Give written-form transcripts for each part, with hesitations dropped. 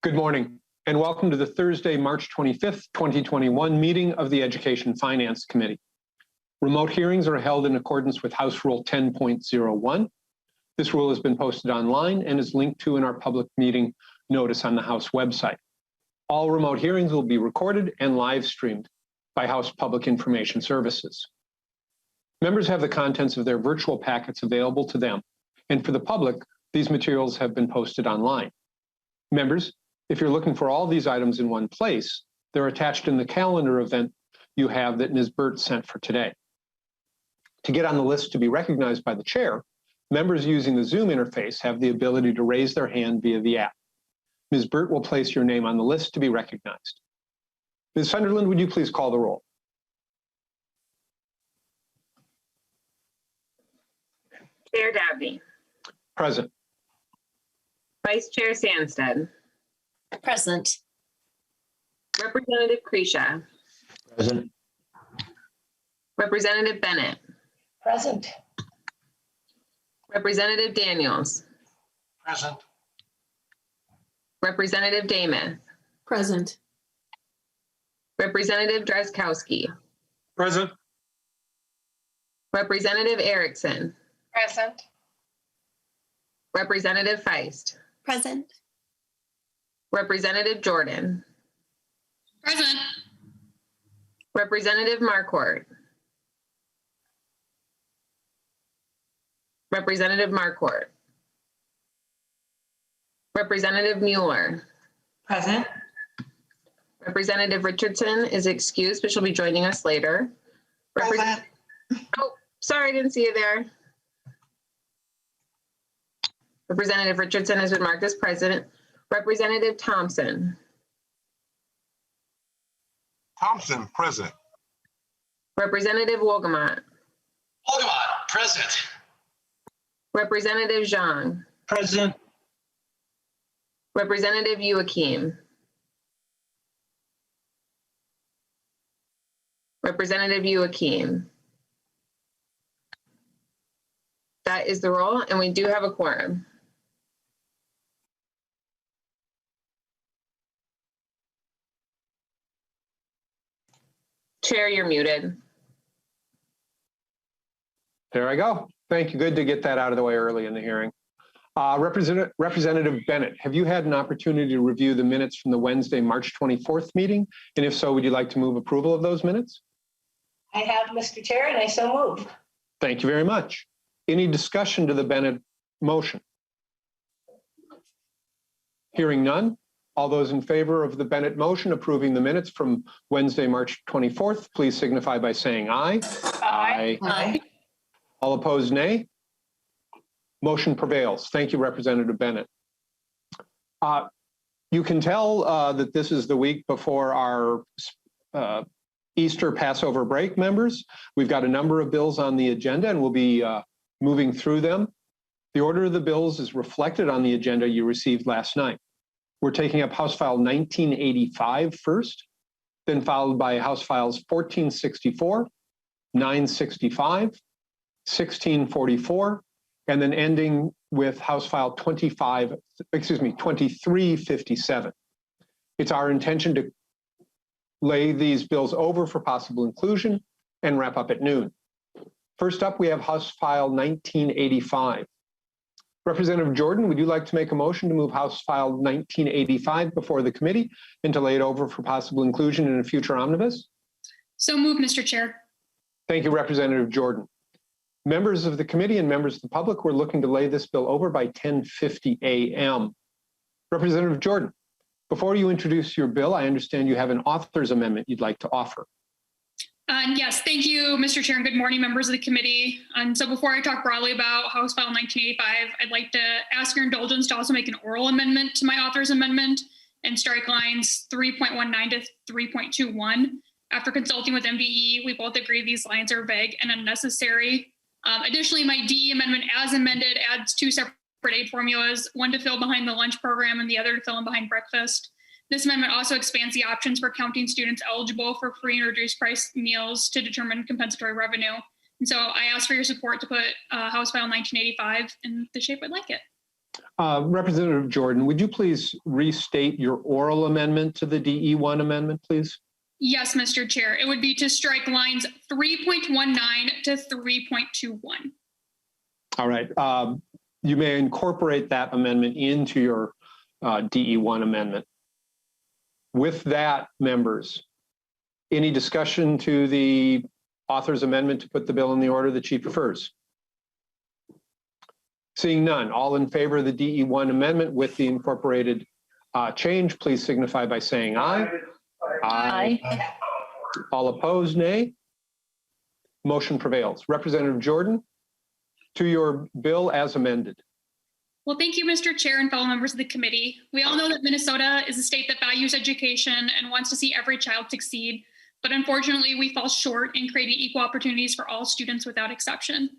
Good morning, and welcome to the Thursday, March 25th, 2021 meeting of the Education Finance Committee. Remote hearings are held in accordance with House Rule 10.01. This rule has been posted online and is linked to in our public meeting notice on the House website. All remote hearings will be recorded and live streamed by House Public Information Services. Members have the contents of their virtual packets available to them, and for the public, these materials have been posted online. Members, if you're looking for all these items in one place, they're attached in the calendar event you have that Ms. Burt sent for today. To get on the list to be recognized by the chair, members using the Zoom interface have the ability to raise their hand via the app. Ms. Burt will place your name on the list to be recognized. Ms. Sunderland, would you please call the roll? Chair Dabney. Present. Vice Chair Sandstead. Present. Representative Kresha. Present. Representative Bennett. Present. Representative Daniels. Present. Representative Dameth. Present. Representative Drazkowski. Present. Representative Erickson. Present. Representative Feist. Present. Representative Jordan. Present. Representative Marquardt. Representative Marquardt. Representative Mueller. Present. Representative Richardson is excused, but she'll be joining us later. Present. Oh, sorry, I didn't see you there. Representative Richardson has been marked as present. Representative Thompson. Thompson, present. Representative Wolgamott. Wolgamott, present. Representative Zhang. Present. Representative Youakim. Representative Youakim. That is the roll, and we do have a quorum. Chair, you're muted. There I go. Thank you. Good to get that out of the way early in the hearing. Representative Bennett, have you had an opportunity to review the minutes from the Wednesday, March 24th meeting? And if so, would you like to move approval of those minutes? I have, Mr. Chair, and I so move. Thank you very much. Any discussion to the Bennett motion? Hearing none. All those in favor of the Bennett motion approving the minutes from Wednesday, March 24th, please signify by saying aye. Aye. Aye. All opposed, nay. Motion prevails. Thank you, Representative Bennett. You can tell that this is the week before our Easter Passover break, members. We've got a number of bills on the agenda and we'll be moving through them. The order of the bills is reflected on the agenda you received last night. We're taking up House File 1985 first, then followed by House Files 1464, 965, 1644, and then ending with House File 2357. It's our intention to lay these bills over for possible inclusion and wrap up at noon. First up, we have House File 1985. Representative Jordan, would you like to make a motion to move House File 1985 before the committee and to lay it over for possible inclusion in a future omnibus? So moved, Mr. Chair. Thank you, Representative Jordan. Members of the committee and members of the public, we're looking to lay this bill over by 10:50 a.m. Representative Jordan, before you introduce your bill, I understand you have an author's amendment you'd like to offer. Yes, thank you, Mr. Chair, and good morning, members of the committee. And so before I talk broadly about House File 1985, I'd like to ask your indulgence to also make an oral amendment to my author's amendment and strike lines 3.19 to 3.21. After consulting with MDE, we both agree these lines are vague and unnecessary. Additionally, my DE amendment as amended adds two separate aid formulas, one to fill behind the lunch program and the other to fill in behind breakfast. This amendment also expands the options for counting students eligible for free and reduced price meals to determine compensatory revenue. And so I ask for your support to put House File 1985 in the shape I'd like it. Representative Jordan, would you please restate your oral amendment to the DE1 amendment, please? Yes, Mr. Chair. It would be to strike lines 3.19 to 3.21. All right. You may incorporate that amendment into your DE1 amendment. With that, members, any discussion to the author's amendment to put the bill in the order that she prefers? Seeing none, all in favor of the DE1 amendment with the incorporated change, please signify by saying aye. Aye. All opposed, nay. Motion prevails. Representative Jordan, to your bill as amended. Well, thank you, Mr. Chair and fellow members of the committee. We all know that Minnesota is a state that values education and wants to see every child succeed, but unfortunately, we fall short in creating equal opportunities for all students without exception.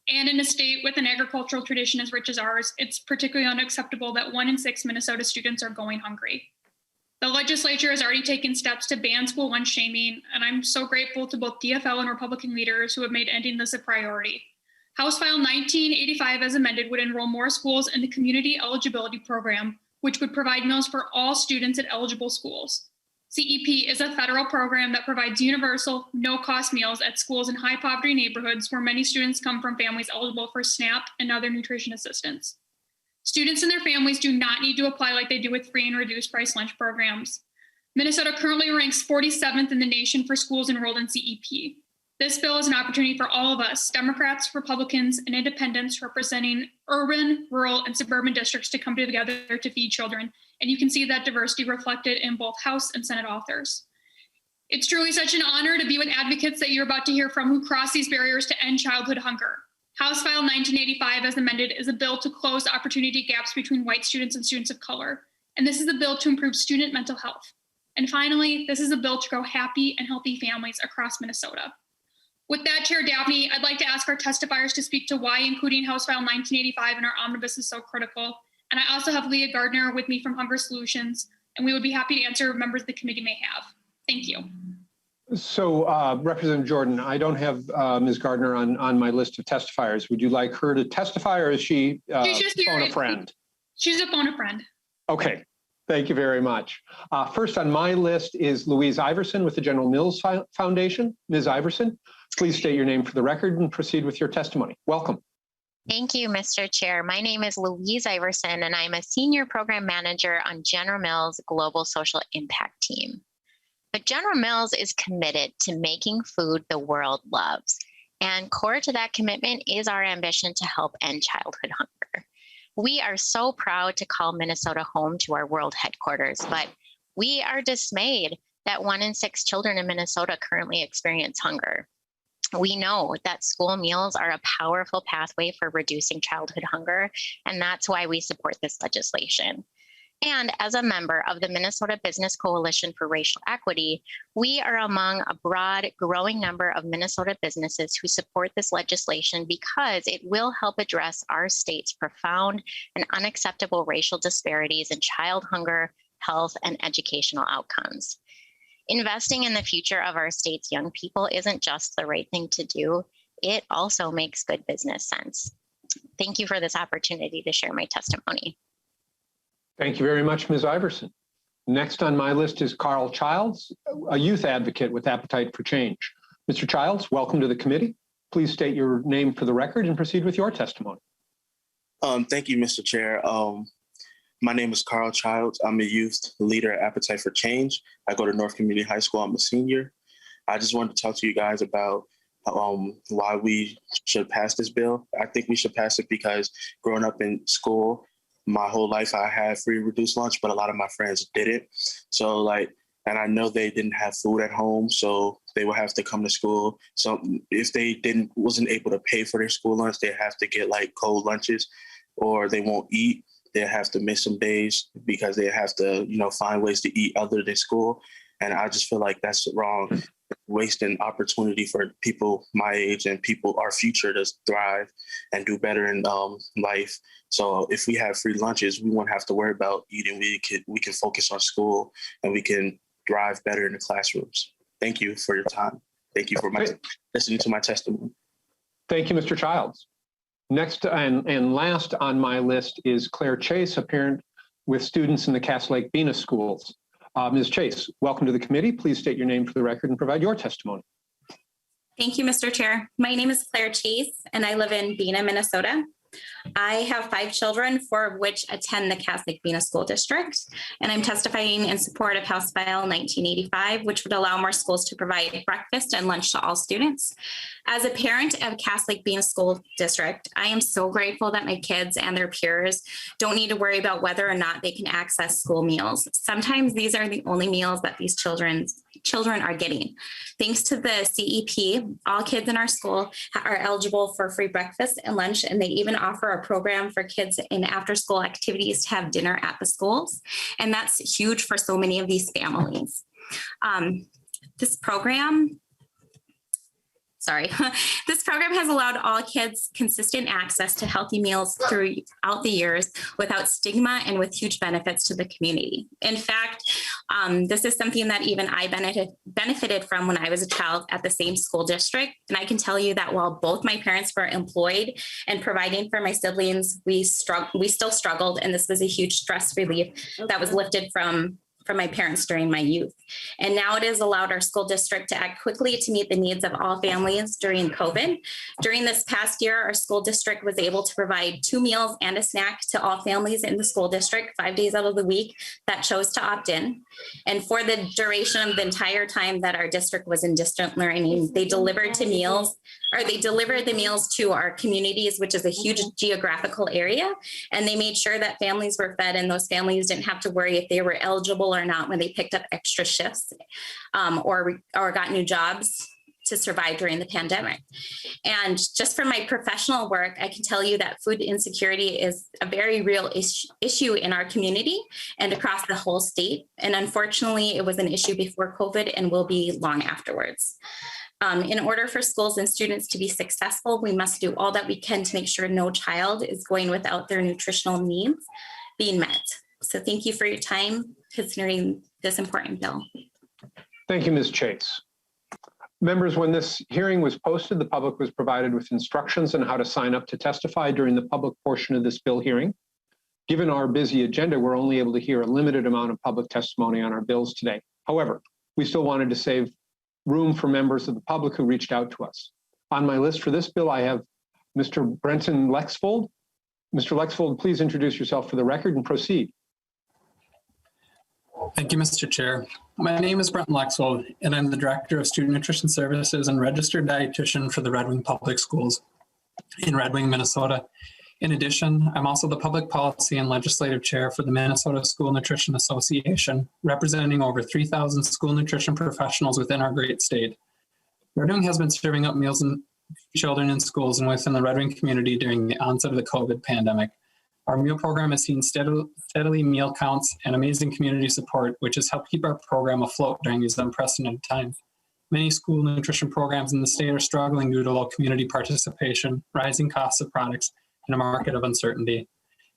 And in a state with an agricultural tradition as rich as ours, it's particularly unacceptable that 1 in 6 Minnesota students are going hungry. The legislature has already taken steps to ban school lunch shaming, and I'm so grateful to both DFL and Republican leaders who have made ending this a priority. House File 1985 as amended would enroll more schools in the Community Eligibility Program, which would provide meals for all students at eligible schools. CEP is a federal program that provides universal, no-cost meals at schools in high-poverty neighborhoods where many students come from families eligible for SNAP and other nutrition assistance. Students and their families do not need to apply like they do with free and reduced price lunch programs. Minnesota currently ranks 47th in the nation for schools enrolled in CEP. This bill is an opportunity for all of us, Democrats, Republicans, and independents representing urban, rural, and suburban districts to come together to feed children. And you can see that diversity reflected in both House and Senate authors. It's truly such an honor to be with advocates that you're about to hear from who cross these barriers to end childhood hunger. House File 1985 as amended is a bill to close opportunity gaps between white students and students of color. And this is a bill to improve student mental health. And finally, this is a bill to grow happy and healthy families across Minnesota. With that, Chair Dabney, I'd like to ask our testifiers to speak to why including House File 1985 in our omnibus is so critical. And I also have Leah Gardner with me from Hunger Solutions, and we would be happy to answer members of the committee may have. Thank you. So Representative Jordan, I don't have Ms. Gardner on my list of testifiers. Would you like her to testify, or is she phone a friend? She's a phone a friend. Okay, thank you very much. First on my list is Louise Iverson with the General Mills Foundation. Ms. Iverson, please state your name for the record and proceed with your testimony. Welcome. Thank you, Mr. Chair. My name is Louise Iverson, and I'm a Senior Program Manager on General Mills' Global Social Impact Team. But General Mills is committed to making food the world loves, and core to that commitment is our ambition to help end childhood hunger. We are so proud to call Minnesota home to our world headquarters, but we are dismayed that 1 in 6 children in Minnesota currently experience hunger. We know that school meals are a powerful pathway for reducing childhood hunger, and that's why we support this legislation. And as a member of the Minnesota Business Coalition for Racial Equity, we are among a broad, growing number of Minnesota businesses who support this legislation because it will help address our state's profound and unacceptable racial disparities in child hunger, health, and educational outcomes. Investing in the future of our state's young people isn't just the right thing to do, it also makes good business sense. Thank you for this opportunity to share my testimony. Thank you very much, Ms. Iverson. Next on my list is Carl Childs, a youth advocate with Appetite for Change. Mr. Childs, welcome to the committee. Please state your name for the record and proceed with your testimony. Thank you, Mr. Chair. My name is Carl Childs. I'm a youth leader at Appetite for Change. I go to North Community High School. I'm a senior. I just wanted to talk to you guys about why we should pass this bill. I think we should pass it because growing up in school, my whole life I had free reduced lunch, but a lot of my friends didn't. So and I know they didn't have food at home, so they would have to come to school. So if they wasn't able to pay for their school lunch, they have to get cold lunches, or they won't eat. They have to miss some days because they have to, find ways to eat other than school. And I just feel like that's wrong, wasting opportunity for people my age and people, our future, to thrive and do better in life. So if we have free lunches, we won't have to worry about eating. We can focus on school and we can thrive better in the classrooms. Thank you for your time. Thank you for listening to my testimony. Thank you, Mr. Childs. Next and last on my list is Claire Chase, a parent with students in the Cass Lake Bena schools. Ms. Chase, welcome to the committee. Please state your name for the record and provide your testimony. Thank you, Mr. Chair. My name is Claire Chase, and I live in Bena, Minnesota. I have 5 children, 4 of which attend the Cass Lake Bena School District, and I'm testifying in support of House File 1985, which would allow more schools to provide breakfast and lunch to all students. As a parent of Cass Lake Bena School District, I am so grateful that my kids and their peers don't need to worry about whether or not they can access school meals. Sometimes these are the only meals that these children are getting. Thanks to the CEP, all kids in our school are eligible for free breakfast and lunch, and they even offer a program for kids in after-school activities to have dinner at the schools. And that's huge for so many of these families. This program has allowed all kids consistent access to healthy meals throughout the years without stigma and with huge benefits to the community. In fact, this is something that even I benefited from when I was a child at the same school district. And I can tell you that while both my parents were employed and providing for my siblings, we still struggled. And this was a huge stress relief that was lifted from my parents during my youth. And now it has allowed our school district to act quickly to meet the needs of all families during COVID. During this past year, our school district was able to provide 2 meals and a snack to all families in the school district 5 days out of the week that chose to opt in. And for the duration of the entire time that our district was in distant learning, they delivered the meals to our communities, which is a huge geographical area. And they made sure that families were fed, and those families didn't have to worry if they were eligible or not when they picked up extra shifts or got new jobs to survive during the pandemic. And just from my professional work, I can tell you that food insecurity is a very real issue in our community and across the whole state. And unfortunately, it was an issue before COVID and will be long afterwards. In order for schools and students to be successful, we must do all that we can to make sure no child is going without their nutritional needs being met. So thank you for your time considering this important bill. Thank you, Ms. Chase. Members, when this hearing was posted, the public was provided with instructions on how to sign up to testify during the public portion of this bill hearing. Given our busy agenda, we're only able to hear a limited amount of public testimony on our bills today. However, we still wanted to save room for members of the public who reached out to us. On my list for this bill, I have Mr. Brenton Lexfold. Mr. Lexfold, please introduce yourself for the record and proceed. Thank you, Mr. Chair. My name is Brenton Lexfold, and I'm the Director of Student Nutrition Services and Registered Dietitian for the Red Wing Public Schools in Red Wing, Minnesota. In addition, I'm also the Public Policy and Legislative Chair for the Minnesota School Nutrition Association, representing over 3,000 school nutrition professionals within our great state. Red Wing has been serving up meals to children in schools and within the Red Wing community during the onset of the COVID pandemic. Our meal program has seen steadily meal counts and amazing community support, which has helped keep our program afloat during these unprecedented times. Many school nutrition programs in the state are struggling due to low community participation, rising costs of products, and a market of uncertainty.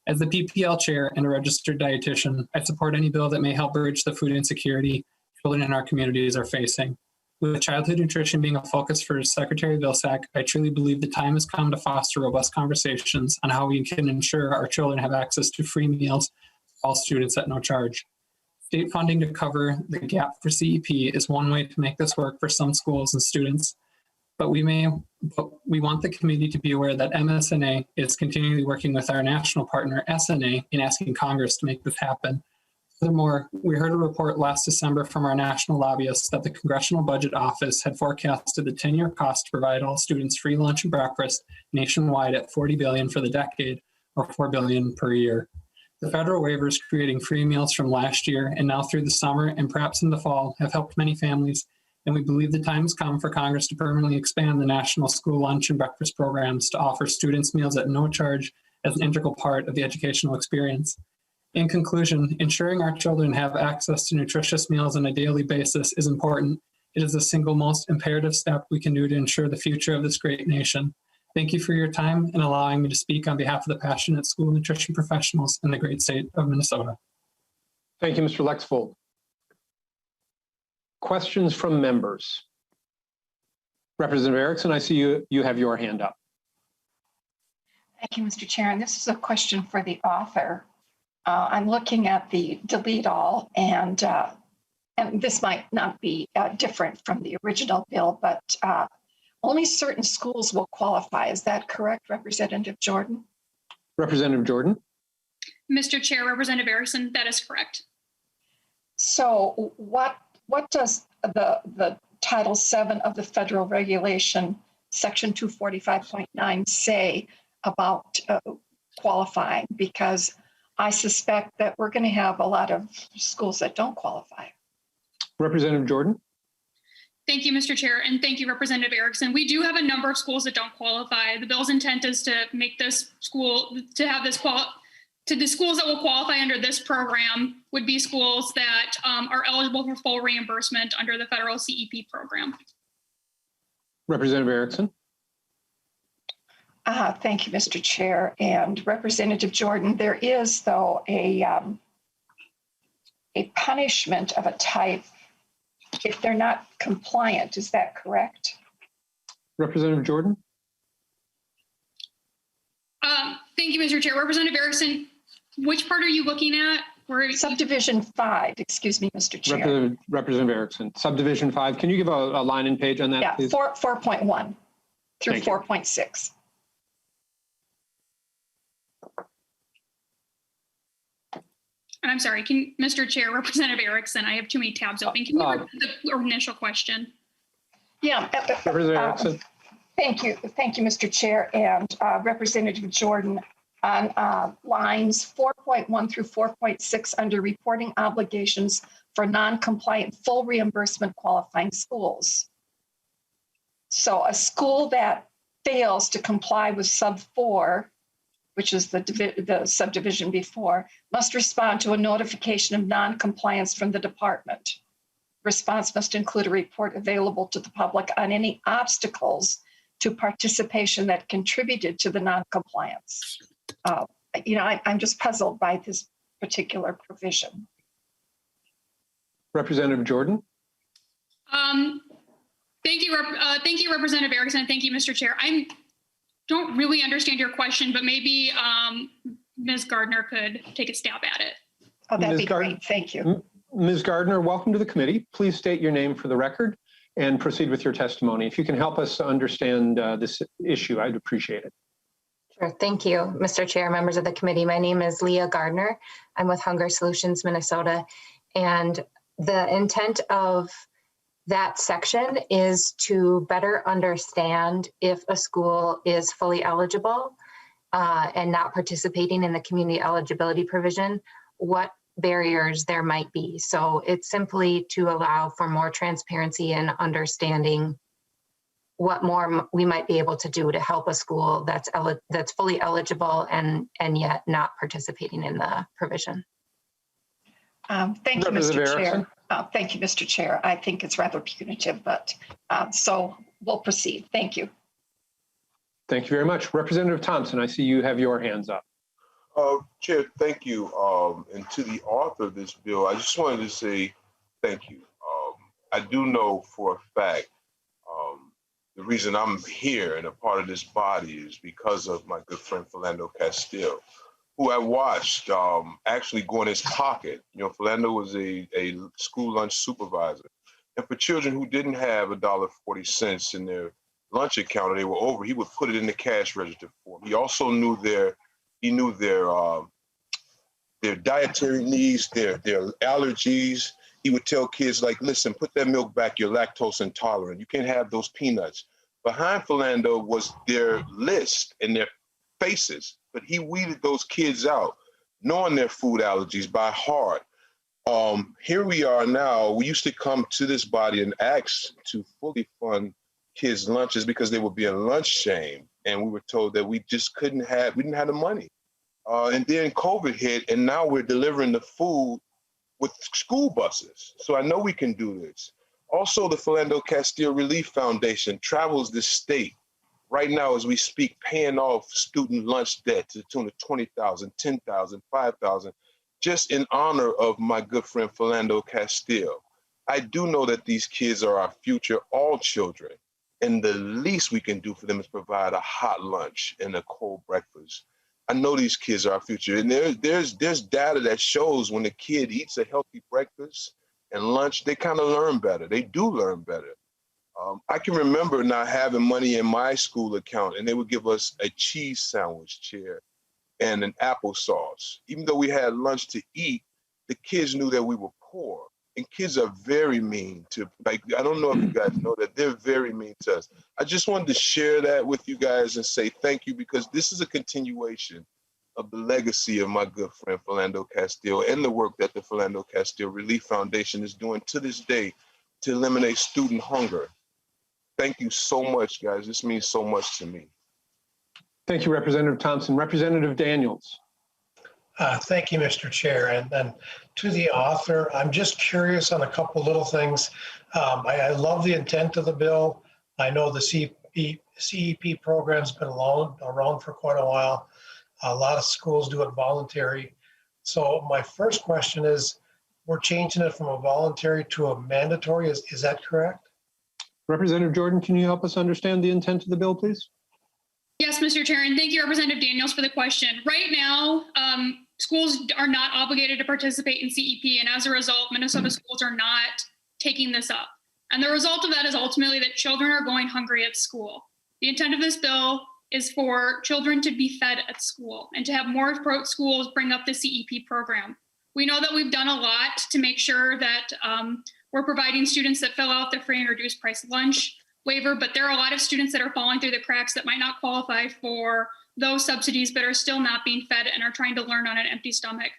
As the PPL chair and a registered dietitian, I support any bill that may help bridge the food insecurity children in our communities are facing. With childhood nutrition being a focus for Secretary Vilsack, I truly believe the time has come to foster robust conversations on how we can ensure our children have access to free meals for all students at no charge. State funding to cover the gap for CEP is one way to make this work for some schools and students, but we want the committee to be aware that MSNA is continually working with our national partner, SNA, in asking Congress to make this happen. Furthermore, we heard a report last December from our national lobbyists that the Congressional Budget Office had forecasted the 10-year cost to provide all students free lunch and breakfast nationwide at $40 billion for the decade, or $4 billion per year. The federal waivers creating free meals from last year and now through the summer and perhaps in the fall have helped many families, and we believe the time has come for Congress to permanently expand the national school lunch and breakfast programs to offer students meals at no charge as an integral part of the educational experience. In conclusion, ensuring our children have access to nutritious meals on a daily basis is important. It is the single most imperative step we can do to ensure the future of this great nation. Thank you for your time and allowing me to speak on behalf of the passionate school nutrition professionals in the great state of Minnesota. Thank you, Mr. Lexfold. Questions from members? Representative Erickson, I see you have your hand up. Thank you, Mr. Chair. And this is a question for the author. I'm looking at the delete all, and this might not be different from the original bill, but only certain schools will qualify. Is that correct, Representative Jordan? Representative Jordan? Mr. Chair, Representative Erickson, that is correct. So what does the Title VII of the federal regulation, Section 245.9 say about qualifying? Because I suspect that we're going to have a lot of schools that don't qualify. Representative Jordan? Thank you, Mr. Chair, and thank you, Representative Erickson. We do have a number of schools that don't qualify. The bill's intent is to make this school, to have this to the schools that will qualify under this program would be schools that are eligible for full reimbursement under the federal CEP program. Representative Erickson? Thank you, Mr. Chair. And Representative Jordan, there is, though, a punishment of a type if they're not compliant. Is that correct? Representative Jordan? Thank you, Mr. Chair. Representative Erickson, which part are you looking at? Subdivision 5, excuse me, Mr. Chair. Representative Erickson, subdivision 5. Can you give a line and page on that, Yeah, please? 4.1 through Thank you. 4.6. I'm sorry, Mr. Chair, Representative Erickson, I have too many tabs open. Can you repeat the initial question? Yeah. Representative Erickson? Thank you, Mr. Chair, and Representative Jordan. On lines 4.1 through 4.6 under reporting obligations for non-compliant full reimbursement qualifying schools. So a school that fails to comply with sub 4, which is the subdivision before, must respond to a notification of non-compliance from the department. Response must include a report available to the public on any obstacles to participation that contributed to the non-compliance. I'm just puzzled by this particular provision. Representative Jordan? Thank you, Representative Erickson. Thank you, Mr. Chair. I don't really understand your question, but maybe Ms. Gardner could take a stab at it. Oh, that'd be great. Thank you. Ms. Gardner, welcome to the committee. Please state your name for the record and proceed with your testimony. If you can help us understand this issue, I'd appreciate it. Sure. Thank you, Mr. Chair, members of the committee. My name is Leah Gardner. I'm with Hunger Solutions Minnesota, and the intent of that section is to better understand if a school is fully eligible and not participating in the community eligibility provision, what barriers there might be. So it's simply to allow for more transparency and understanding what more we might be able to do to help a school that's fully eligible and yet not participating in the provision. Thank you, Mr. Chair. Thank you, Mr. Chair. I think it's rather punitive, but so we'll proceed. Thank you. Thank you very much. Representative Thompson, I see you have your hands up. Chair, thank you. And to the author of this bill, I just wanted to say thank you. I do know for a fact the reason I'm here and a part of this body is because of my good friend Philando Castile, who I watched actually go in his pocket. You know, Philando was a school lunch supervisor. And for children who didn't have $1.40 in their lunch account or they were over, he would put it in the cash register for them. He also knew their dietary needs, their allergies. He would tell kids like, listen, put that milk back, you're lactose intolerant. You can't have those peanuts. Behind Philando was their list and their faces, but he weeded those kids out, knowing their food allergies by heart. Here we are now. We used to come to this body and ask to fully fund kids' lunches because they were being lunch shamed. And we were told that we just we didn't have the money. And then COVID hit, and now we're delivering the food with school buses. So I know we can do this. Also, the Philando Castile Relief Foundation travels the state right now as we speak, paying off student lunch debt to the tune of $20,000, $10,000, $5,000, just in honor of my good friend Philando Castile. I do know that these kids are our future, all children. And the least we can do for them is provide a hot lunch and a cold breakfast. I know these kids are our future. And there's data that shows when a kid eats a healthy breakfast and lunch, they kind of learn better. They do learn better. I can remember not having money in my school account, and they would give us a cheese sandwich, Chair, and an applesauce. Even though we had lunch to eat, the kids knew that we were poor. And kids are very mean to, like, I don't know if you guys know that they're very mean to us. I just wanted to share that with you guys and say thank you, because this is a continuation of the legacy of my good friend Philando Castile and the work that the Philando Castile Relief Foundation is doing to this day to eliminate student hunger. Thank you so much, guys. This means so much to me. Thank you, Representative Thompson. Representative Daniels. Thank you, Mr. Chair. And to the author, I'm just curious on a couple little things. I love the intent of the bill. I know the CEP program's been around for quite a while. A lot of schools do it voluntary. So my first question is, we're changing it from a voluntary to a mandatory. Is that correct? Representative Jordan, can you help us understand the intent of the bill, please? Yes, Mr. Chair, and thank you, Representative Daniels, for the question. Right now, schools are not obligated to participate in CEP, and as a result, Minnesota schools are not taking this up. And the result of that is ultimately that children are going hungry at school. The intent of this bill is for children to be fed at school and to have more schools bring up the CEP program. We know that we've done a lot to make sure that we're providing students that fill out the free and reduced price lunch waiver, but there are a lot of students that are falling through the cracks that might not qualify for those subsidies, but are still not being fed and are trying to learn on an empty stomach.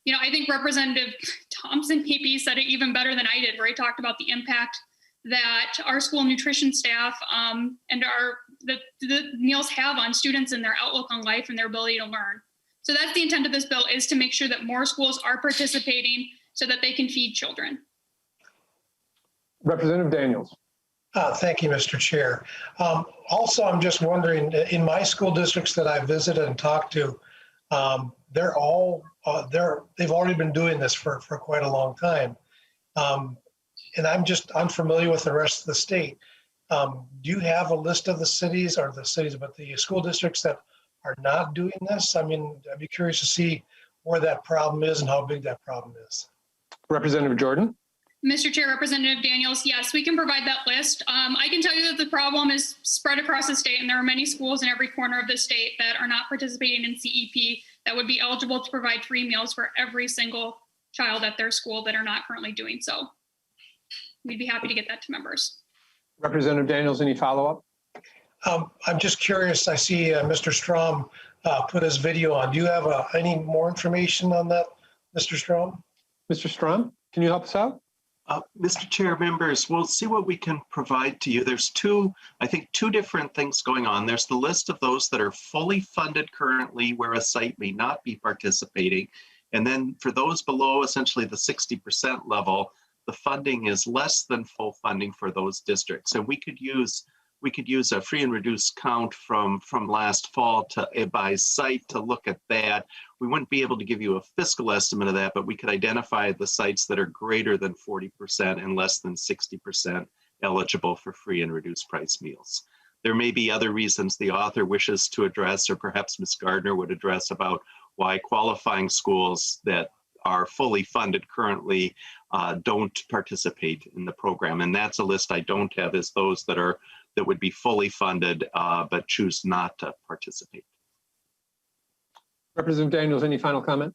You know, I think Representative Thompson maybe said it even better than I did, where he talked about the impact that our school nutrition staff and the meals have on students and their outlook on life and their ability to learn. So that's the intent of this bill, is to make sure that more schools are participating so that they can feed children. Representative Daniels. Thank you, Mr. Chair. Also, I'm just wondering, in my school districts that I visited and talked to, they've already been doing this for quite a long time. And I'm just unfamiliar with the rest of the state. Do you have a list of the cities, or the cities, but the school districts that are not doing this? I mean, I'd be curious to see where that problem is and how big that problem is. Representative Jordan. Mr. Chair, Representative Daniels, yes, we can provide that list. I can tell you that the problem is spread across the state, and there are many schools in every corner of the state that are not participating in CEP that would be eligible to provide free meals for every single child at their school that are not currently doing so. We'd be happy to get that to members. Representative Daniels, any follow-up? I'm just curious. I see Mr. Strom put his video on. Do you have any more information on that, Mr. Strom? Mr. Strom, can you help us out? Mr. Chair, members, we'll see what we can provide to you. There's two different things going on. There's the list of those that are fully funded currently where a site may not be participating. And then for those below essentially the 60% level, the funding is less than full funding for those districts. And we could use a free and reduced count from last fall by site to look at that. We wouldn't be able to give you a fiscal estimate of that, but we could identify the sites that are greater than 40% and less than 60% eligible for free and reduced price meals. There may be other reasons the author wishes to address, or perhaps Ms. Gardner would address, about why qualifying schools that are fully funded currently don't participate in the program. And that's a list I don't have, is those that would be fully funded but choose not to participate. Representative Daniels, any final comment?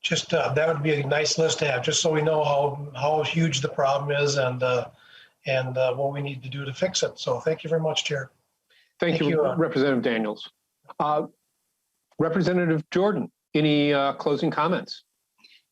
Just that would be a nice list to have, just so we know how huge the problem is and what we need to do to fix it. So thank you very much, Chair. Thank you, Representative Daniels. Representative Jordan, any closing comments?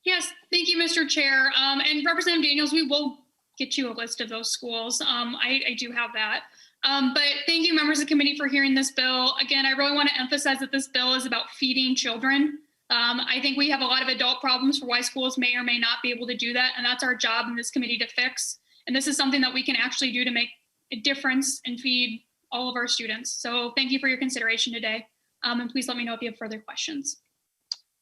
Yes, thank you, Mr. Chair. And Representative Daniels, we will get you a list of those schools. I do have that. But thank you, members of the committee, for hearing this bill. Again, I really want to emphasize that this bill is about feeding children. I think we have a lot of adult problems for why schools may or may not be able to do that. And that's our job in this committee to fix. And this is something that we can actually do to make a difference and feed all of our students. So thank you for your consideration today. And please let me know if you have further questions.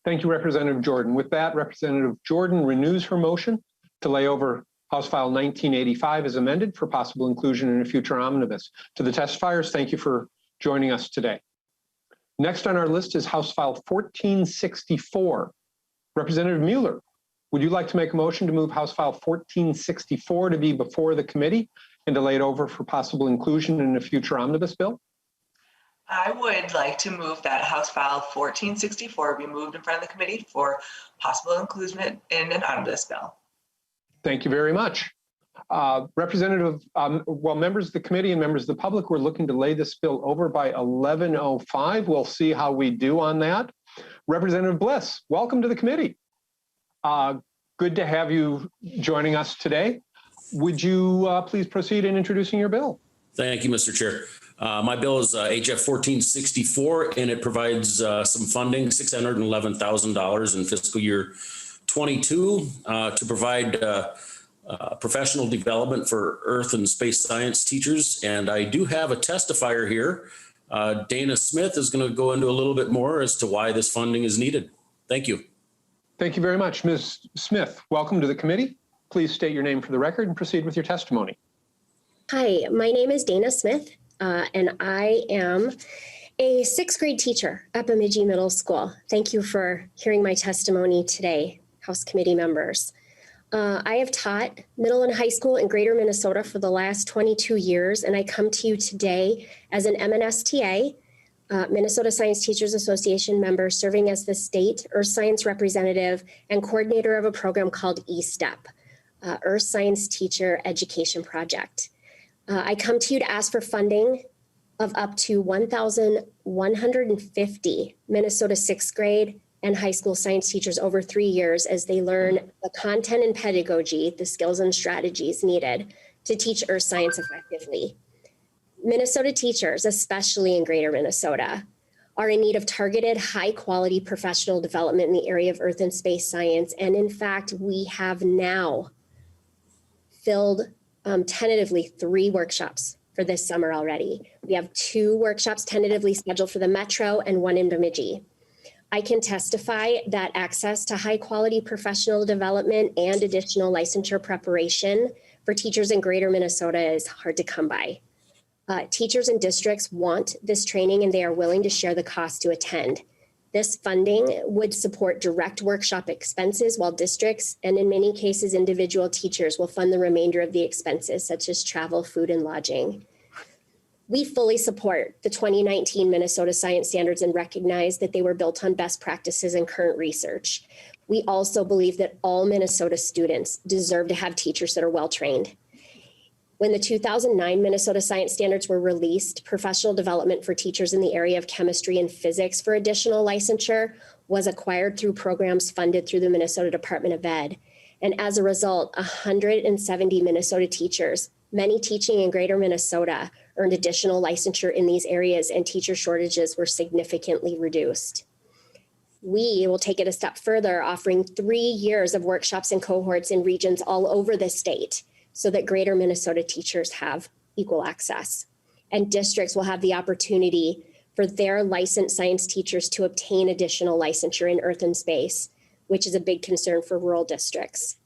Thank you, Representative Jordan. With that, Representative Jordan renews her motion to lay over House File 1985 is amended for possible inclusion in a future omnibus. To the testifiers, thank you for joining us today. Next on our list is House File 1464. Representative Mueller, would you like to make a motion to move House File 1464 to be before the committee and to lay it over for possible inclusion in a future omnibus bill? I would like to move that House File 1464 be moved in front of the committee for possible inclusion in an omnibus bill. Thank you very much. Members of the committee and members of the public, we're looking to lay this bill over by 11:05. We'll see how we do on that. Representative Bliss, welcome to the committee. Good to have you joining us today. Would you please proceed in introducing your bill? Thank you, Mr. Chair. My bill is HF 1464, and it provides some funding, $611,000 in fiscal year 22 to provide professional development for earth and space science teachers. And I do have a testifier here. Dana Smith is going to go into a little bit more as to why this funding is needed. Thank you. Thank you very much. Ms. Smith, welcome to the committee. Please state your name for the record and proceed with your testimony. Hi, my name is Dana Smith, and I am a 6th grade teacher at Bemidji Middle School. Thank you for hearing my testimony today, House committee members. I have taught middle and high school in Greater Minnesota for the last 22 years, and I come to you today as an MNSTA, Minnesota Science Teachers Association member, serving as the state Earth Science representative and coordinator of a program called eSTEP, Earth Science Teacher Education Project. I come to you to ask for funding of up to 1,150 Minnesota 6th grade and high school science teachers over 3 years as they learn the content and pedagogy, the skills and strategies needed to teach earth science effectively. Minnesota teachers, especially in Greater Minnesota, are in need of targeted, high-quality professional development in the area of earth and space science. And in fact, we have now filled tentatively 3 workshops for this summer already. We have 2 workshops tentatively scheduled for the Metro and 1 in Bemidji. I can testify that access to high-quality professional development and additional licensure preparation for teachers in Greater Minnesota is hard to come by. Teachers and districts want this training and they are willing to share the cost to attend. This funding would support direct workshop expenses while districts, and in many cases, individual teachers will fund the remainder of the expenses such as travel, food, and lodging. We fully support the 2019 Minnesota Science Standards and recognize that they were built on best practices and current research. We also believe that all Minnesota students deserve to have teachers that are well-trained. When the 2009 Minnesota Science Standards were released, professional development for teachers in the area of chemistry and physics for additional licensure was acquired through programs funded through the Minnesota Department of Ed. And as a result, 170 Minnesota teachers, many teaching in Greater Minnesota, earned additional licensure in these areas, and teacher shortages were significantly reduced. We will take it a step further, offering 3 years of workshops and cohorts in regions all over the state, so that Greater Minnesota teachers have equal access. And districts will have the opportunity for their licensed science teachers to obtain additional licensure in earth and space, which is a big concern for rural districts.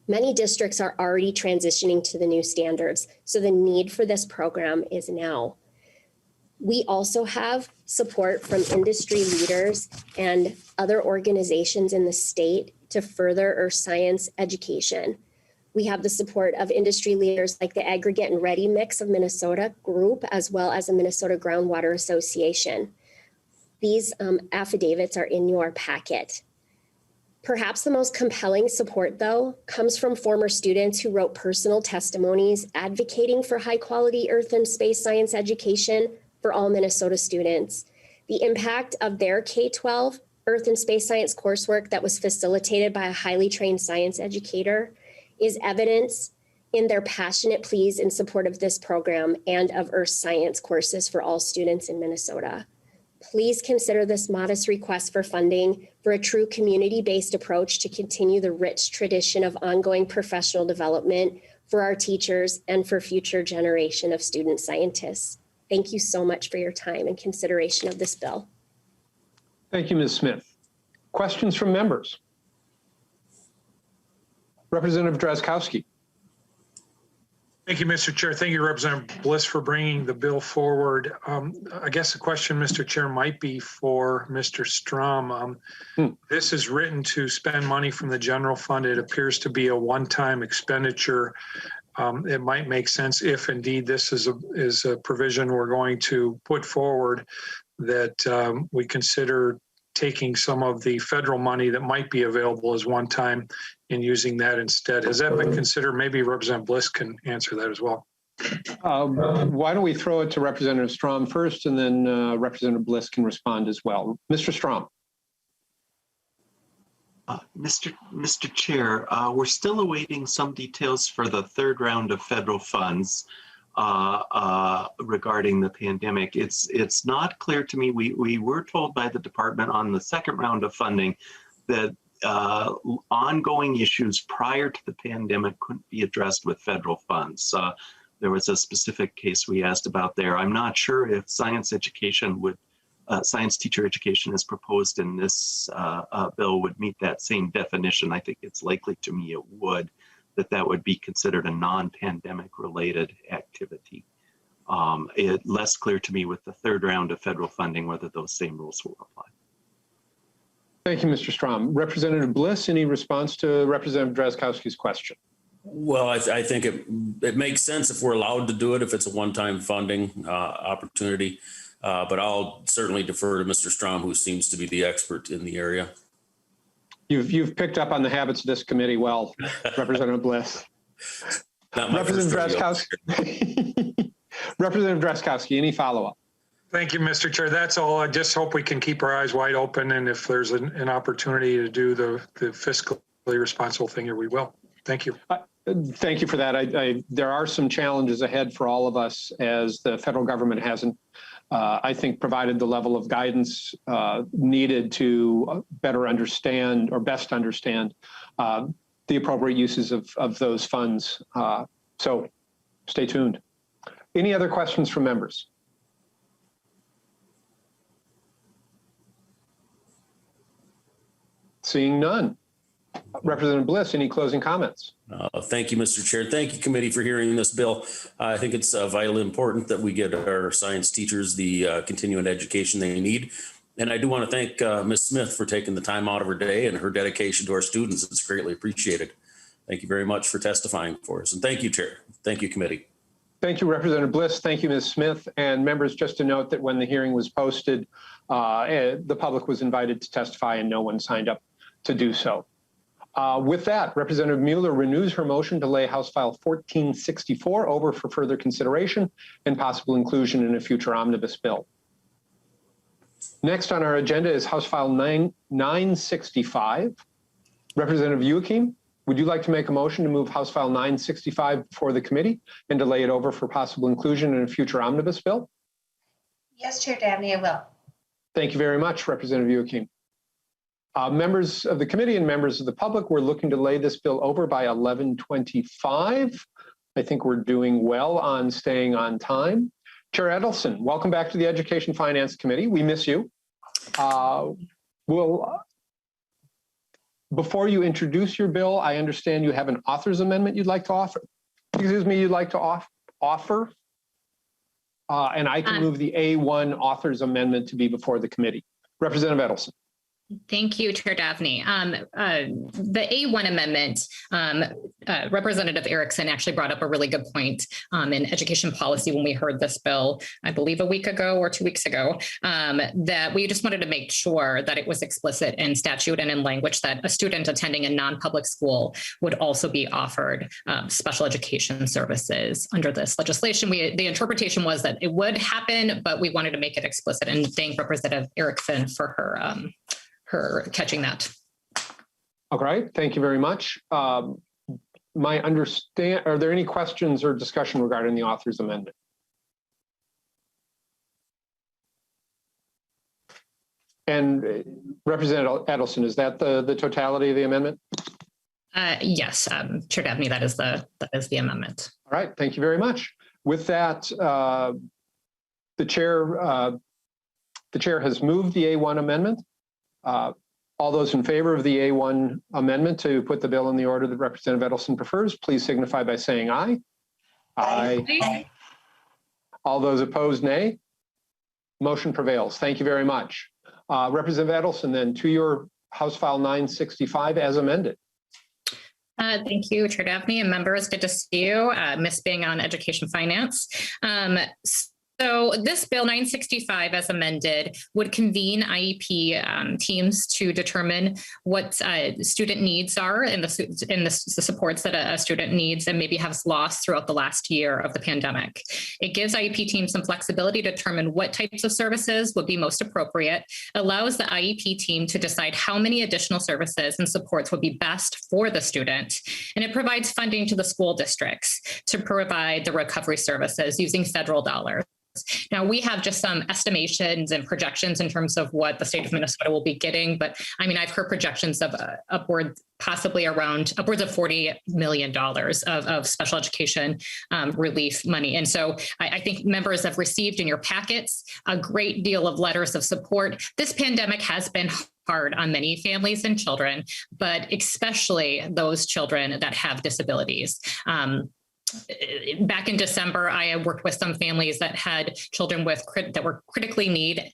Many districts are already transitioning to the new standards, so the need for this program is now. We also have support from industry leaders and other organizations in the state to further earth science education. We have the support of industry leaders like the Aggregate and Ready Mix of Minnesota group, as well as the Minnesota Groundwater Association. These affidavits are in your packet. Perhaps the most compelling support, though, comes from former students who wrote personal testimonies advocating for high-quality earth and space science education for all Minnesota students. The impact of their K-12 earth and space science coursework that was facilitated by a highly trained science educator is evidence in their passionate pleas in support of this program and of earth science courses for all students in Minnesota. Please consider this modest request for funding for a true community-based approach to continue the rich tradition of ongoing professional development for our teachers and for future generation of student scientists. Thank you so much for your time and consideration of this bill. Thank you, Ms. Smith. Questions from members? Representative Drazkowski. Thank you, Mr. Chair. Thank you, Representative Bliss, for bringing the bill forward. I guess the question, Mr. Chair, might be for Mr. Strom. This is written to spend money from the general fund. It appears to be a one-time expenditure. It might make sense if indeed this is a provision we're going to put forward that we consider taking some of the federal money that might be available as one time and using that instead. Has that been considered? Maybe Representative Bliss can answer that as well. Why don't we throw it to Representative Strom first, and then Representative Bliss can respond as well. Mr. Strom. Mr. Chair, we're still awaiting some details for the third round of federal funds regarding the pandemic. It's not clear to me. We were told by the department on the second round of funding that ongoing issues prior to the pandemic couldn't be addressed with federal funds. There was a specific case we asked about there. I'm not sure if science education would, science teacher education as proposed in this bill would meet that same definition. I think it's likely to me it would, that would be considered a non-pandemic related activity. It's less clear to me with the third round of federal funding whether those same rules will apply. Thank you, Mr. Strom. Representative Bliss, any response to Representative Drazkowski's question? Well, I think it makes sense if we're allowed to do it, if it's a one-time funding opportunity. But I'll certainly defer to Mr. Strom, who seems to be the expert in the area. You've picked up on the habits of this committee well, Representative Bliss. Representative Drazkowski. Representative Drazkowski, any follow-up? Thank you, Mr. Chair. That's all. I just hope we can keep our eyes wide open, and if there's an opportunity to do the fiscally responsible thing here, we will. Thank you. Thank you for that. There are some challenges ahead for all of us as the federal government hasn't, I think, provided the level of guidance needed to better understand or best understand the appropriate uses of those funds. So stay tuned. Any other questions from members? Seeing none. Representative Bliss, any closing comments? Thank you, Mr. Chair. Thank you, committee, for hearing this bill. I think it's vitally important that we get our science teachers the continuing education they need. And I do want to thank Ms. Smith for taking the time out of her day and her dedication to our students. It's greatly appreciated. Thank you very much for testifying for us. And thank you, Chair. Thank you, committee. Thank you, Representative Bliss. Thank you, Ms. Smith. And members, just to note that when the hearing was posted, the public was invited to testify and no one signed up to do so. With that, Representative Mueller renews her motion to lay House File 1464 over for further consideration and possible inclusion in a future omnibus bill. Next on our agenda is House File 965. Representative Youakim, would you like to make a motion to move House File 965 before the committee and to lay it over for possible inclusion in a future omnibus bill? Yes, Chair Dabney, I will. Thank you very much, Representative Youakim. Members of the committee and members of the public, we're looking to lay this bill over by 11:25. I think we're doing well on staying on time. Chair Edelson, welcome back to the Education Finance Committee. We miss you. Before you introduce your bill, I understand you have an author's amendment you'd like to offer. Excuse me, you'd like to offer? And I can move the A1 author's amendment to be before the committee. Representative Edelson. Thank you, Chair Daphne. The A1 amendment, Representative Erickson actually brought up a really good point in education policy when we heard this bill, I believe a week ago or 2 weeks ago, that we just wanted to make sure that it was explicit in statute and in language that a student attending a non-public school would also be offered special education services under this legislation. The interpretation was that it would happen, but we wanted to make it explicit, and thank Representative Erickson for her catching that. All right, thank you very much. Are there any questions or discussion regarding the author's amendment? And Representative Edelson, is that the totality of the amendment? Yes, Chair Dabney, that is the amendment. All right, thank you very much. With that, the chair has moved the A1 amendment. All those in favor of the A1 amendment to put the bill in the order that Representative Edelson prefers, please signify by saying aye. Aye. All those opposed, nay. Motion prevails. Thank you very much. Representative Edelson, then, to your House File 965 as amended. Thank you, Chair Daphne and members. Good to see you. Miss being on education finance. So this bill 965 as amended would convene IEP teams to determine what student needs are and the supports that a student needs and maybe has lost throughout the last year of the pandemic. It gives IEP teams some flexibility to determine what types of services would be most appropriate, allows the IEP team to decide how many additional services and supports would be best for the student, and it provides funding to the school districts to provide the recovery services using federal dollars. Now, we have just some estimations and projections in terms of what the state of Minnesota will be getting, but I mean, I've heard projections of possibly around upwards of $40 million of special education relief money. And so I think members have received in your packets a great deal of letters of support. This pandemic has been hard on many families and children, but especially those children that have disabilities. Back in December, I worked with some families that had children that were critically need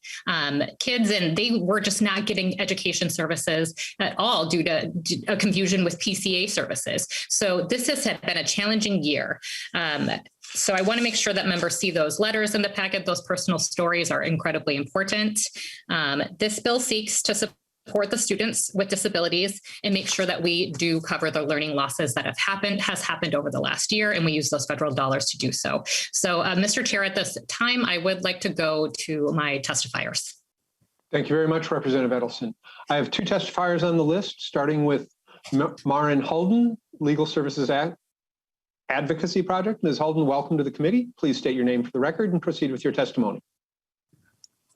kids, and they were just not getting education services at all due to a confusion with PCA services. So this has been a challenging year. So I want to make sure that members see those letters in the packet. Those personal stories are incredibly important. This bill seeks to support the students with disabilities and make sure that we do cover the learning losses that has happened over the last year, and we use those federal dollars to do so. So, Mr. Chair, at this time, I would like to go to my testifiers. Thank you very much, Representative Edelson. I have two testifiers on the list, starting with Maren Holden, Legal Services Advocacy Project. Ms. Holden, welcome to the committee. Please state your name for the record and proceed with your testimony.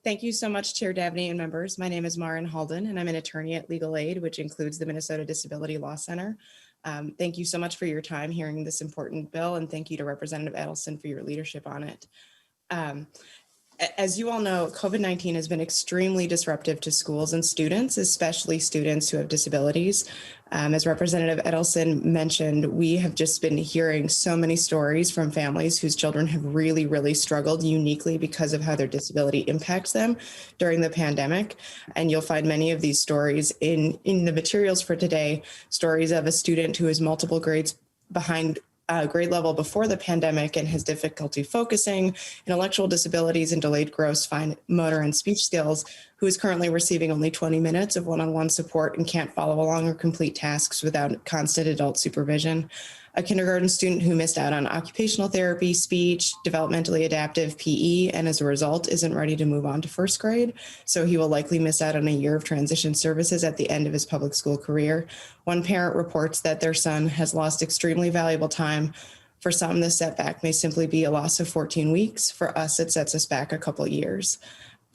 Thank you so much, Chair Dabney and members. My name is Maren Holden, and I'm an attorney at Legal Aid, which includes the Minnesota Disability Law Center. Thank you so much for your time hearing this important bill, and thank you to Representative Edelson for your leadership on it. As you all know, COVID-19 has been extremely disruptive to schools and students, especially students who have disabilities. As Representative Edelson mentioned, we have just been hearing so many stories from families whose children have really, really struggled uniquely because of how their disability impacts them during the pandemic. And you'll find many of these stories in the materials for today, stories of a student who is multiple grades behind grade level before the pandemic and has difficulty focusing, intellectual disabilities, and delayed gross fine motor and speech skills, who is currently receiving only 20 minutes of one-on-one support and can't follow along or complete tasks without constant adult supervision. A kindergarten student who missed out on occupational therapy, speech, developmentally adaptive, PE, and as a result isn't ready to move on to first grade. So he will likely miss out on a year of transition services at the end of his public school career. One parent reports that their son has lost extremely valuable time. For some, this setback may simply be a loss of 14 weeks. For us, it sets us back a couple years.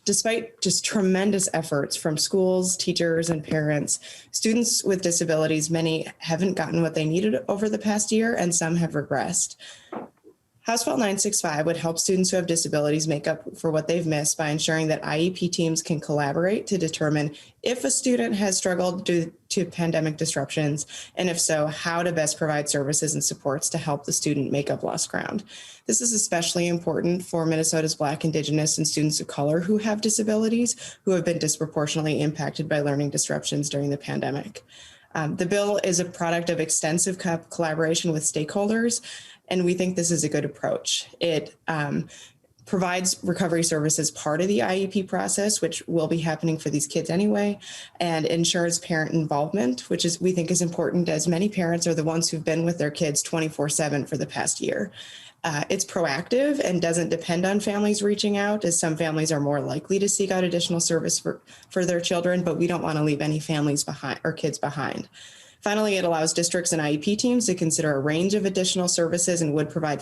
Despite just tremendous efforts from schools, teachers, and parents, students with disabilities, many haven't gotten what they needed over the past year, and some have regressed. House File 965 would help students who have disabilities make up for what they've missed by ensuring that IEP teams can collaborate to determine if a student has struggled due to pandemic disruptions, and if so, how to best provide services and supports to help the student make up lost ground. This is especially important for Minnesota's Black, Indigenous, and students of color who have disabilities, who have been disproportionately impacted by learning disruptions during the pandemic. The bill is a product of extensive collaboration with stakeholders, and we think this is a good approach. It provides recovery services part of the IEP process, which will be happening for these kids anyway, and ensures parent involvement, which is we think is important, as many parents are the ones who've been with their kids 24/7 for the past year. It's proactive and doesn't depend on families reaching out, as some families are more likely to seek out additional service for their children, but we don't want to leave any families behind or kids behind. Finally, it allows districts and IEP teams to consider a range of additional services and would provide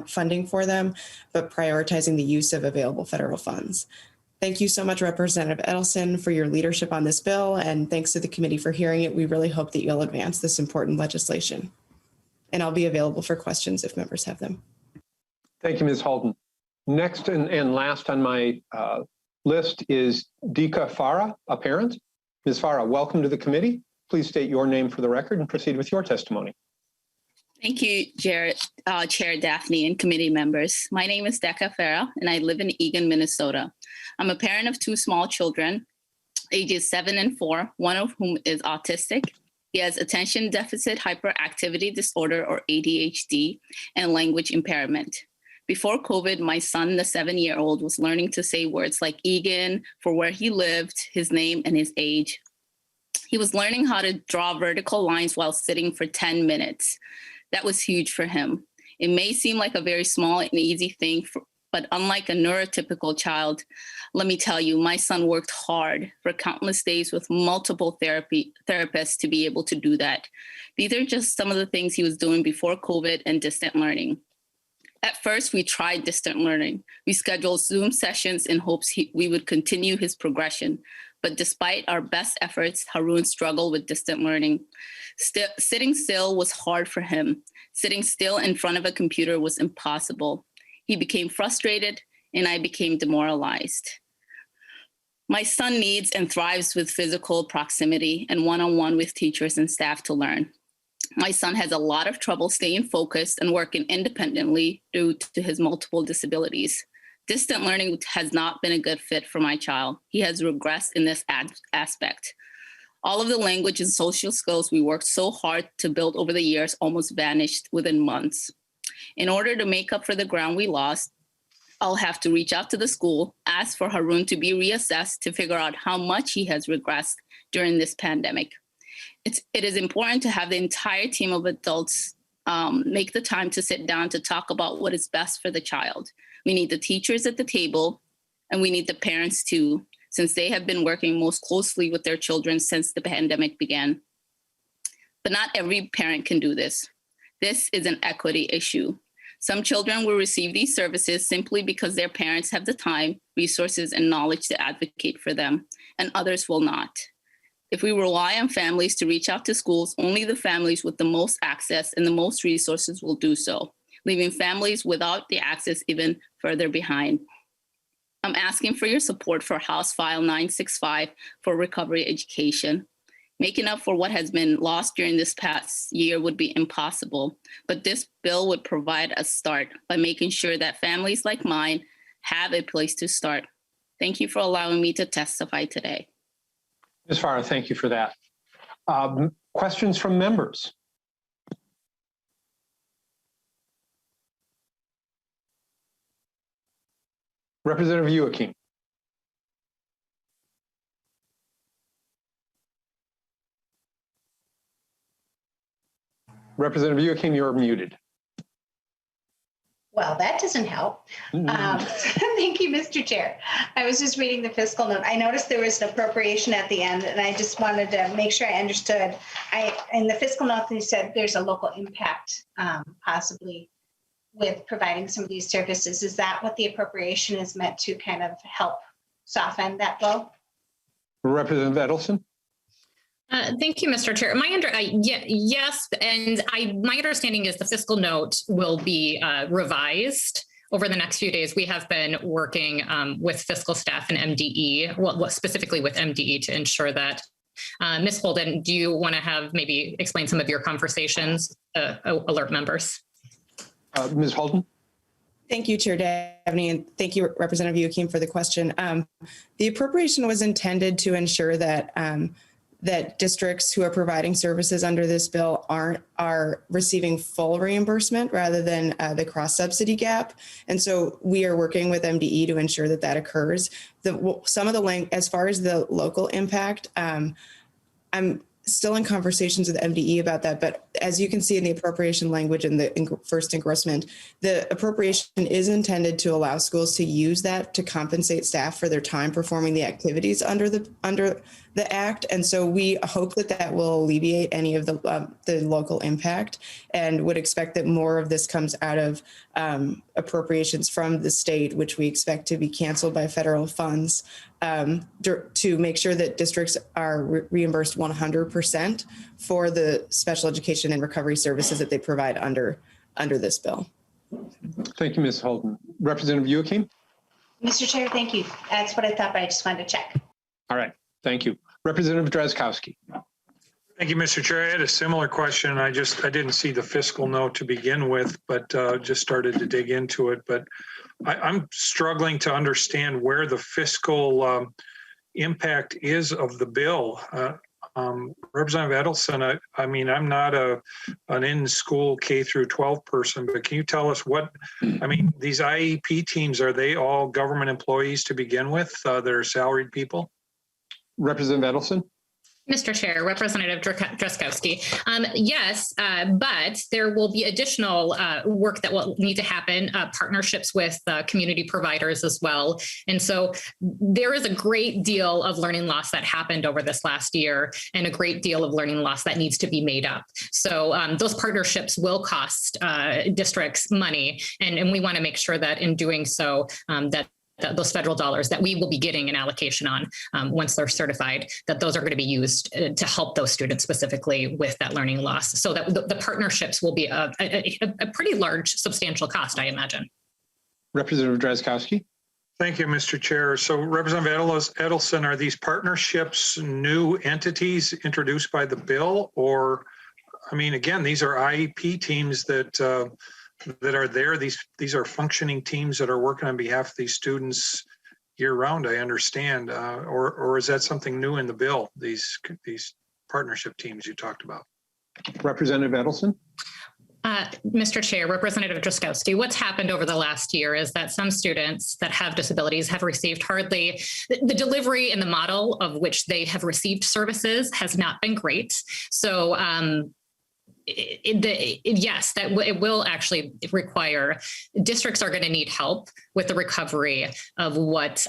funding for them, but prioritizing the use of available federal funds. Thank you so much, Representative Edelson, for your leadership on this bill, and thanks to the committee for hearing it. We really hope that you'll advance this important legislation. And I'll be available for questions if members have them. Thank you, Ms. Holden. Next and last on my list is Dika Farah, a parent. Ms. Farah, welcome to the committee. Please state your name for the record and proceed with your testimony. Thank you, Chair Daphne and committee members. My name is Decca Farah, and I live in Eagan, Minnesota. I'm a parent of 2 small children, ages 7 and 4, one of whom is autistic. He has attention deficit hyperactivity disorder, or ADHD, and language impairment. Before COVID, my son, the 7-year-old, was learning to say words like Eagan for where he lived, his name, and his age. He was learning how to draw vertical lines while sitting for 10 minutes. That was huge for him. It may seem like a very small and easy thing, but unlike a neurotypical child, let me tell you, my son worked hard for countless days with multiple therapists to be able to do that. These are just some of the things he was doing before COVID and distant learning. At first, we tried distant learning. We scheduled Zoom sessions in hopes we would continue his progression. But despite our best efforts, Haroon struggled with distant learning. Sitting still was hard for him. Sitting still in front of a computer was impossible. He became frustrated, and I became demoralized. My son needs and thrives with physical proximity and one-on-one with teachers and staff to learn. My son has a lot of trouble staying focused and working independently due to his multiple disabilities. Distant learning has not been a good fit for my child. He has regressed in this aspect. All of the language and social skills we worked so hard to build over the years almost vanished within months. In order to make up for the ground we lost, I'll have to reach out to the school, ask for Haroon to be reassessed to figure out how much he has regressed during this pandemic. It is important to have the entire team of adults make the time to sit down to talk about what is best for the child. We need the teachers at the table, and we need the parents too, since they have been working most closely with their children since the pandemic began. But not every parent can do this. This is an equity issue. Some children will receive these services simply because their parents have the time, resources, and knowledge to advocate for them, and others will not. If we rely on families to reach out to schools, only the families with the most access and the most resources will do so, leaving families without the access even further behind. I'm asking for your support for House File 965 for recovery education. Making up for what has been lost during this past year would be impossible, but this bill would provide a start by making sure that families like mine have a place to start. Thank you for allowing me to testify today. Ms. Farah, thank you for that. Questions from members? Representative Youakim. Representative Youakim, you're muted. Well, that doesn't help. Thank you, Mr. Chair. I was just reading the fiscal note. I noticed there was an appropriation at the end, and I just wanted to make sure I understood. In the fiscal note, they said there's a local impact possibly with providing some of these services. Is that what the appropriation is meant to kind of help soften that blow? Representative Edelson. Thank you, Mr. Chair. Yes, and my understanding is the fiscal note will be revised over the next few days. We have been working with fiscal staff and MDE, well, specifically with MDE, to ensure that. Ms. Holden, do you want to maybe explain some of your conversations, alert members? Ms. Holden. Thank you, Chair Daphne, and thank you, Representative Youakim, for the question. The appropriation was intended to ensure that that districts who are providing services under this bill are receiving full reimbursement rather than the cross subsidy gap. And so we are working with MDE to ensure that that occurs. Some of the as far as the local impact, I'm still in conversations with MDE about that, but as you can see in the appropriation language in the first engrossment, the appropriation is intended to allow schools to use that to compensate staff for their time performing the activities under the Act. And so we hope that that will alleviate any of the local impact, and would expect that more of this comes out of appropriations from the state, which we expect to be canceled by federal funds, to make sure that districts are reimbursed 100% for the special education and recovery services that they provide under this bill. Thank you, Ms. Holden. Representative Youakim. Mr. Chair, thank you. That's what I thought, but I just wanted to check. All right, thank you. Representative Drazkowski. Thank you, Mr. Chair. I had a similar question. I didn't see the fiscal note to begin with, but just started to dig into it. But I'm struggling to understand where the fiscal impact is of the bill. Representative Edelson, I mean, I'm not an in-school K through 12 person, but can you tell us these IEP teams, are they all government employees to begin with? They're salaried people? Representative Edelson. Mr. Chair, Representative Drazkowski. Yes, but there will be additional work that will need to happen, partnerships with community providers as well. And so there is a great deal of learning loss that happened over this last year and a great deal of learning loss that needs to be made up. So those partnerships will cost districts money. And we want to make sure that in doing so, that those federal dollars that we will be getting an allocation on once they're certified, that those are going to be used to help those students specifically with that learning loss. So that the partnerships will be a pretty large, substantial cost, I imagine. Representative Drazkowski. Thank you, Mr. Chair. So Representative Edelson, are these partnerships new entities introduced by the bill? Or, I mean, again, these are IEP teams that are there. These are functioning teams that are working on behalf of these students year round, I understand. Or is that something new in the bill, these partnership teams you talked about? Representative Edelson. Mr. Chair, Representative Drazkowski, what's happened over the last year is that some students that have disabilities have received hardly, the delivery and the model of which they have received services has not been great. So yes, it will actually require, districts are going to need help with the recovery of what,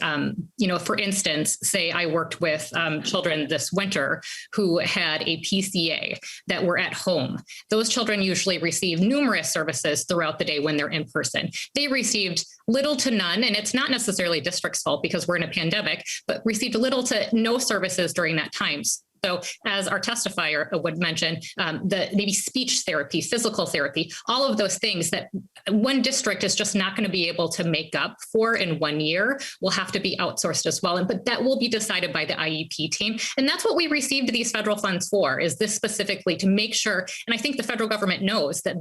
for instance, say I worked with children this winter who had a PCA that were at home. Those children usually receive numerous services throughout the day when they're in person. They received little to none, and it's not necessarily district's fault because we're in a pandemic, but received little to no services during that time. So as our testifier would mention, maybe speech therapy, physical therapy, all of those things that one district is just not going to be able to make up for in 1 year will have to be outsourced as well. But that will be decided by the IEP team. And that's what we received these federal funds for, is this specifically to make sure, and I think the federal government knows that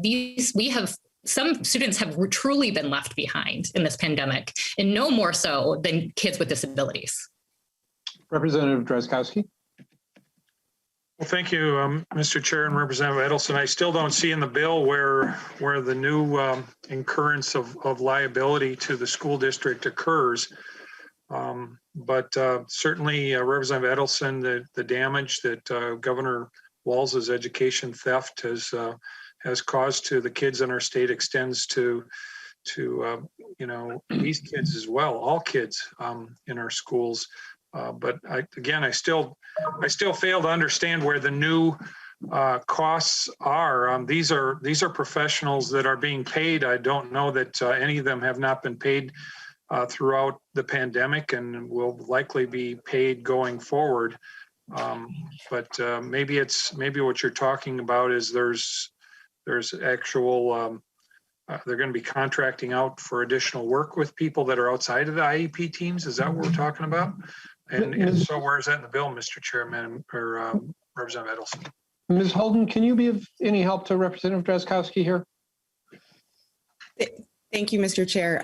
some students have truly been left behind in this pandemic, and no more so than kids with disabilities. Representative Drazkowski. Well, thank you, Mr. Chair and Representative Edelson. I still don't see in the bill where the new incurrence of liability to the school district occurs. But certainly, Representative Edelson, the damage that Governor Walz's education theft has caused to the kids in our state extends to these kids as well, all kids in our schools. But I still fail to understand where the new costs are. These are professionals that are being paid. I don't know that any of them have not been paid throughout the pandemic and will likely be paid going forward. But maybe what you're talking about is there's actual they're going to be contracting out for additional work with people that are outside of the IEP teams. Is that what we're talking about? And so where is that in the bill, Mr. Chairman, or Representative Edelson? Ms. Holden, can you be of any help to Representative Drazkowski here? Thank you, Mr. Chair.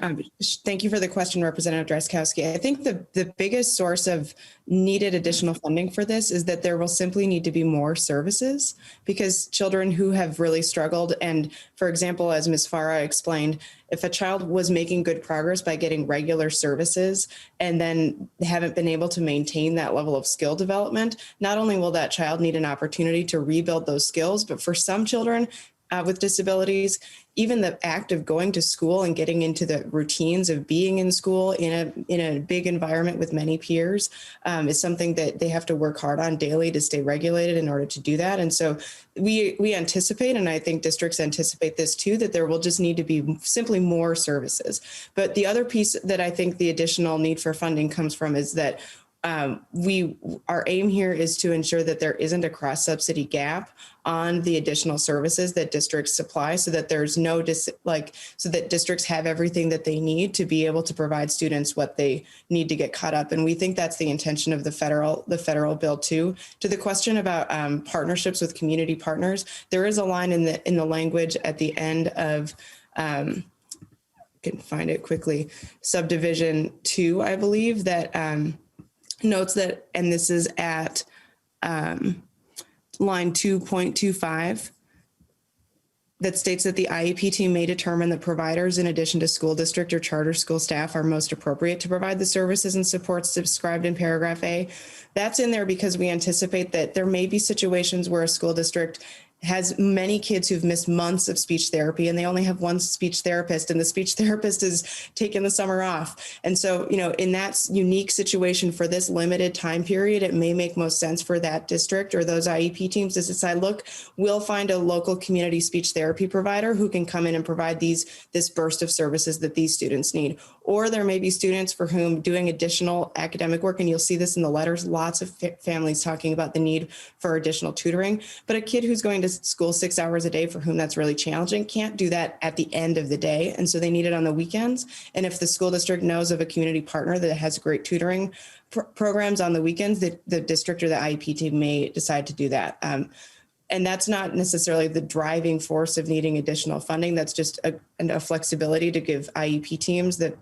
Thank you for the question, Representative Drazkowski. I think the biggest source of needed additional funding for this is that there will simply need to be more services, because children who have really struggled, and for example, as Ms. Farah explained, if a child was making good progress by getting regular services and then haven't been able to maintain that level of skill development, not only will that child need an opportunity to rebuild those skills, but for some children with disabilities, even the act of going to school and getting into the routines of being in school in a big environment with many peers is something that they have to work hard on daily to stay regulated in order to do that. And so we anticipate, and I think districts anticipate this too, that there will just need to be simply more services. But the other piece that I think the additional need for funding comes from is that our aim here is to ensure that there isn't a cross subsidy gap on the additional services that districts supply, so that there's no so that districts have everything that they need to be able to provide students what they need to get caught up. And we think that's the intention of the federal bill too. To the question about partnerships with community partners, there is a line in the language at the end of I can find it quickly, subdivision 2, I believe, that notes that, and this is at line 2.25, that states that the IEP team may determine that providers, in addition to school district or charter school staff, are most appropriate to provide the services and supports described in paragraph A. That's in there because we anticipate that there may be situations where a school district has many kids who've missed months of speech therapy and they only have one speech therapist, and the speech therapist is taking the summer off. And so, in that unique situation for this limited time period, it may make most sense for that district or those IEP teams to decide, look, we'll find a local community speech therapy provider who can come in and provide this burst of services that these students need. Or there may be students for whom doing additional academic work, and you'll see this in the letters, lots of families talking about the need for additional tutoring, but a kid who's going to school 6 hours a day for whom that's really challenging can't do that at the end of the day. And so they need it on the weekends. And if the school district knows of a community partner that has great tutoring programs on the weekends, the district or the IEP team may decide to do that. And that's not necessarily the driving force of needing additional funding. That's just a flexibility to give IEP teams, the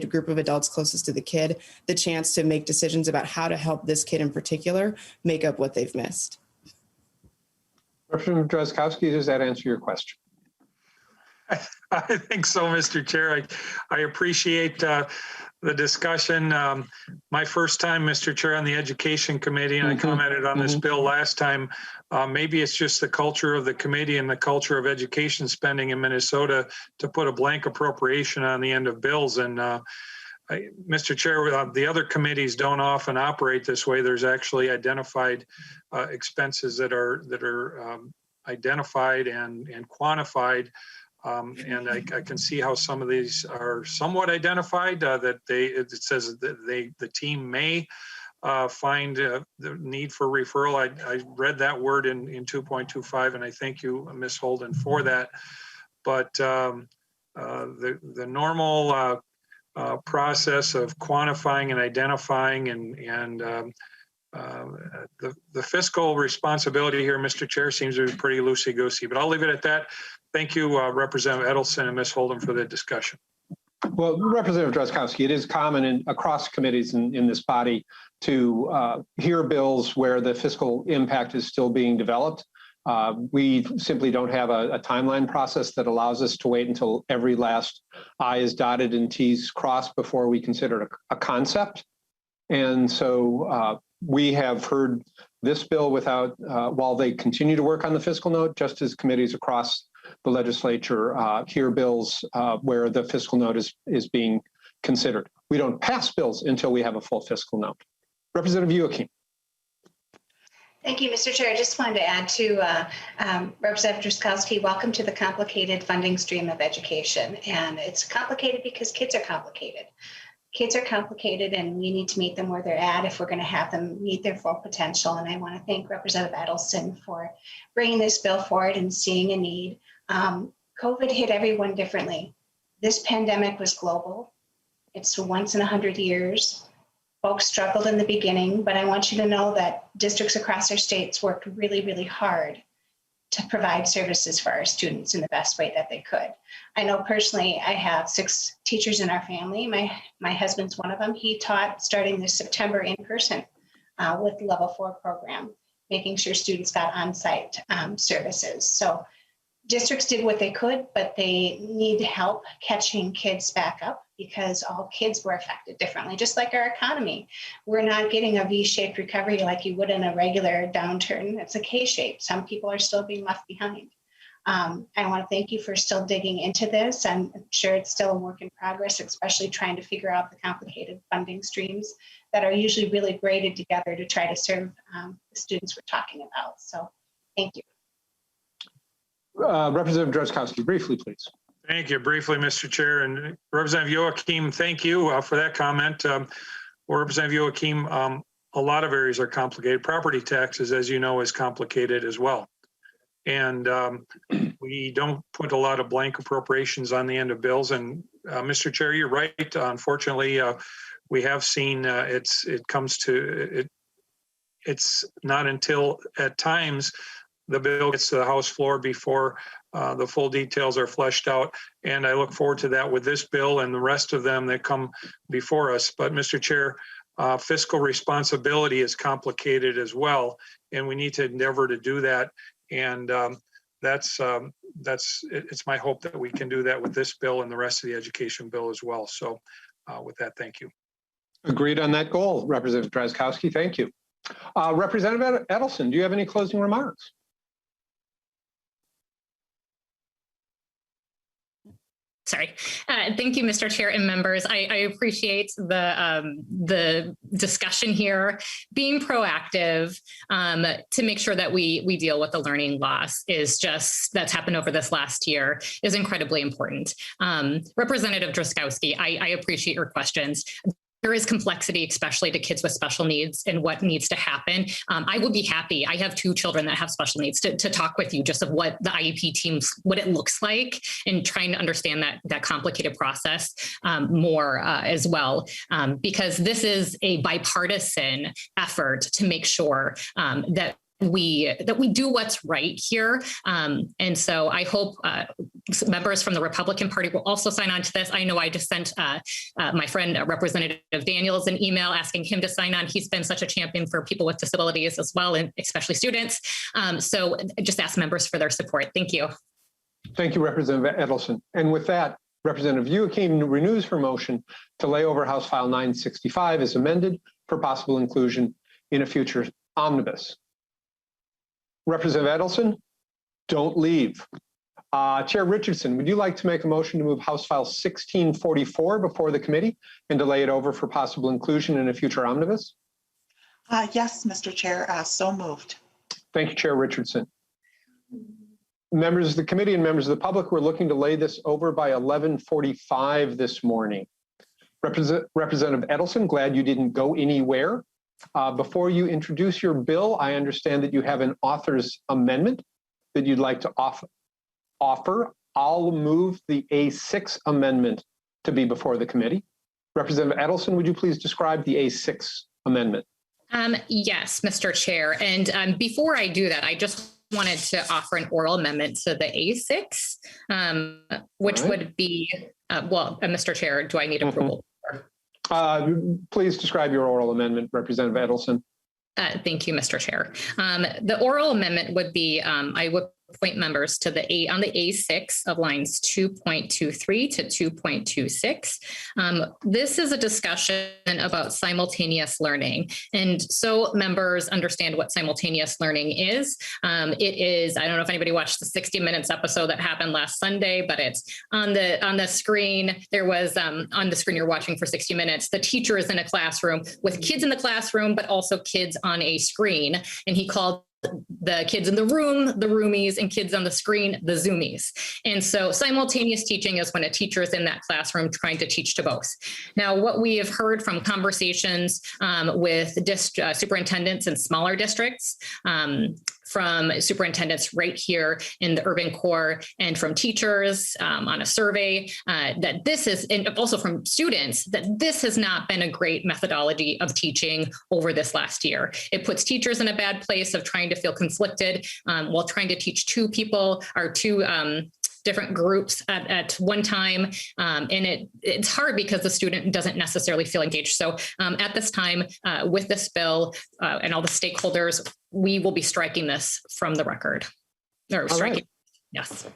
group of adults closest to the kid, the chance to make decisions about how to help this kid in particular make up what they've missed. Representative Drazkowski, does that answer your question? I think so, Mr. Chair. I appreciate the discussion. My first time, Mr. Chair, on the Education Committee, and I commented on this bill last time. Maybe it's just the culture of the committee and the culture of education spending in Minnesota to put a blank appropriation on the end of bills. And Mr. Chair, the other committees don't often operate this way. There's actually identified expenses that are identified and quantified. And I can see how some of these are somewhat identified, that it says that the team may find the need for referral. I read that word in 2.25, and I thank you, Ms. Holden, for that. But the normal process of quantifying and identifying and the fiscal responsibility here, Mr. Chair, seems to be pretty loosey-goosey, but I'll leave it at that. Thank you, Representative Edelson and Ms. Holden, for the discussion. Well, Representative Drazkowski, it is common across committees in this body to hear bills where the fiscal impact is still being developed. We simply don't have a timeline process that allows us to wait until every last I is dotted and T is crossed before we consider it a concept. And so we have heard this bill without, while they continue to work on the fiscal note, just as committees across the legislature hear bills where the fiscal note is being considered. We don't pass bills until we have a full fiscal note. Representative Youakim. Thank you, Mr. Chair. I just wanted to add to Representative Drazkowski, welcome to the complicated funding stream of education. And it's complicated because kids are complicated. Kids are complicated, and we need to meet them where they're at if we're going to have them meet their full potential. And I want to thank Representative Edelson for bringing this bill forward and seeing a need. COVID hit everyone differently. This pandemic was global. It's once in 100 years. Folks struggled in the beginning, but I want you to know that districts across our states worked really, really hard to provide services for our students in the best way that they could. I know personally, I have 6 teachers in our family. My husband's one of them. He taught starting this September in person with the Level 4 program, making sure students got on-site services. So districts did what they could, but they need help catching kids back up because all kids were affected differently, just like our economy. We're not getting a V-shaped recovery like you would in a regular downturn. It's a K-shape. Some people are still being left behind. I want to thank you for still digging into this. I'm sure it's still a work in progress, especially trying to figure out the complicated funding streams that are usually really braided together to try to serve the students we're talking about. So thank you. Representative Drazkowski, briefly, please. Thank you. Briefly, Mr. Chair, and Representative Youakim, thank you for that comment. Well, Representative Youakim, a lot of areas are complicated. Property taxes, as you know, is complicated as well. And we don't put a lot of blank appropriations on the end of bills. And Mr. Chair, you're right. Unfortunately, we have seen it's not until at times the bill gets to the House floor before the full details are fleshed out. And I look forward to that with this bill and the rest of them that come before us. But Mr. Chair, fiscal responsibility is complicated as well, and we need to endeavor to do that. And it's my hope that we can do that with this bill and the rest of the education bill as well. So with that, thank you. Agreed on that goal, Representative Drazkowski. Thank you. Representative Edelson, do you have any closing remarks? Sorry. Thank you, Mr. Chair and members. I appreciate the discussion here, being proactive to make sure that we deal with the learning loss that's happened over this last year is incredibly important. Representative Drazkowski, I appreciate your questions. There is complexity, especially to kids with special needs and what needs to happen. I would be happy. I have 2 children that have special needs to talk with you just of what the IEP teams, what it looks like, and trying to understand that complicated process more as well, because this is a bipartisan effort to make sure that we do what's right here. And so I hope members from the Republican Party will also sign on to this. I know I just sent my friend Representative Daniels an email asking him to sign on. He's been such a champion for people with disabilities as well, and especially students. So just ask members for their support. Thank you. Thank you, Representative Edelson. And with that, Representative Youakim renews her motion to lay over House File 965 as amended for possible inclusion in a future omnibus. Representative Edelson, don't leave. Chair Richardson, would you like to make a motion to move House File 1644 before the committee and to lay it over for possible inclusion in a future omnibus? Yes, Mr. Chair, so moved. Thank you, Chair Richardson. Members of the committee and members of the public, we're looking to lay this over by 11:45 this morning. Representative Edelson, glad you didn't go anywhere. Before you introduce your bill, I understand that you have an author's amendment that you'd like to offer. I'll move the A6 amendment to be before the committee. Representative Edelson, would you please describe the A6 amendment? Yes, Mr. Chair. And before I do that, I just wanted to offer an oral amendment to the A6, which would be, Mr. Chair, do I need approval? Please describe your oral amendment, Representative Edelson. Thank you, Mr. Chair. The oral amendment would be, I would point members to on the A6 of lines 2.23 to 2.26. This is a discussion about simultaneous learning. And so members understand what simultaneous learning is. It is, I don't know if anybody watched the 60 Minutes episode that happened last Sunday, but it's on the screen. There was on the screen you're watching for 60 Minutes, the teacher is in a classroom with kids in the classroom, but also kids on a screen. And he called the kids in the room, the roomies, and kids on the screen, the zoomies. And so simultaneous teaching is when a teacher is in that classroom trying to teach to both. Now, what we have heard from conversations with superintendents in smaller districts, from superintendents right here in the urban core, and from teachers on a survey, that this is, and also from students, that this has not been a great methodology of teaching over this last year. It puts teachers in a bad place of trying to feel conflicted while trying to teach two people or two different groups at one time. And it's hard because the student doesn't necessarily feel engaged. So at this time, with this bill and all the stakeholders, we will be striking this from the record. Or striking, right. Yes.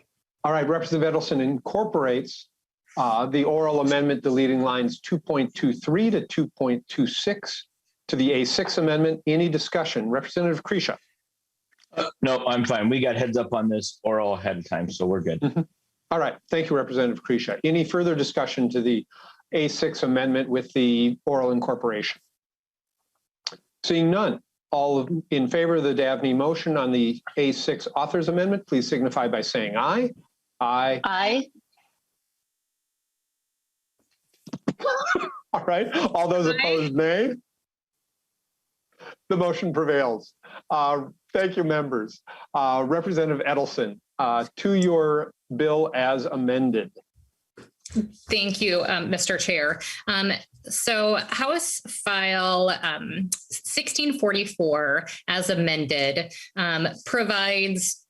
All right, Representative Edelson incorporates the oral amendment deleting lines 2.23 to 2.26 to the A6 amendment. Any discussion? Representative Kresha. No, I'm fine. We got heads up on this oral ahead of time, so we're good. Mm-hmm. All right. Thank you, Representative Kresha. Any further discussion to the A6 amendment with the oral incorporation? Seeing none, all in favor of the Davnie motion on the A6 authors amendment, please signify by saying aye. Aye. Aye. All right. All those opposed, nay. The motion prevails. Thank you, members. Representative Edelson, to your bill as amended. Thank you, Mr. Chair. So House File 1644 as amended provides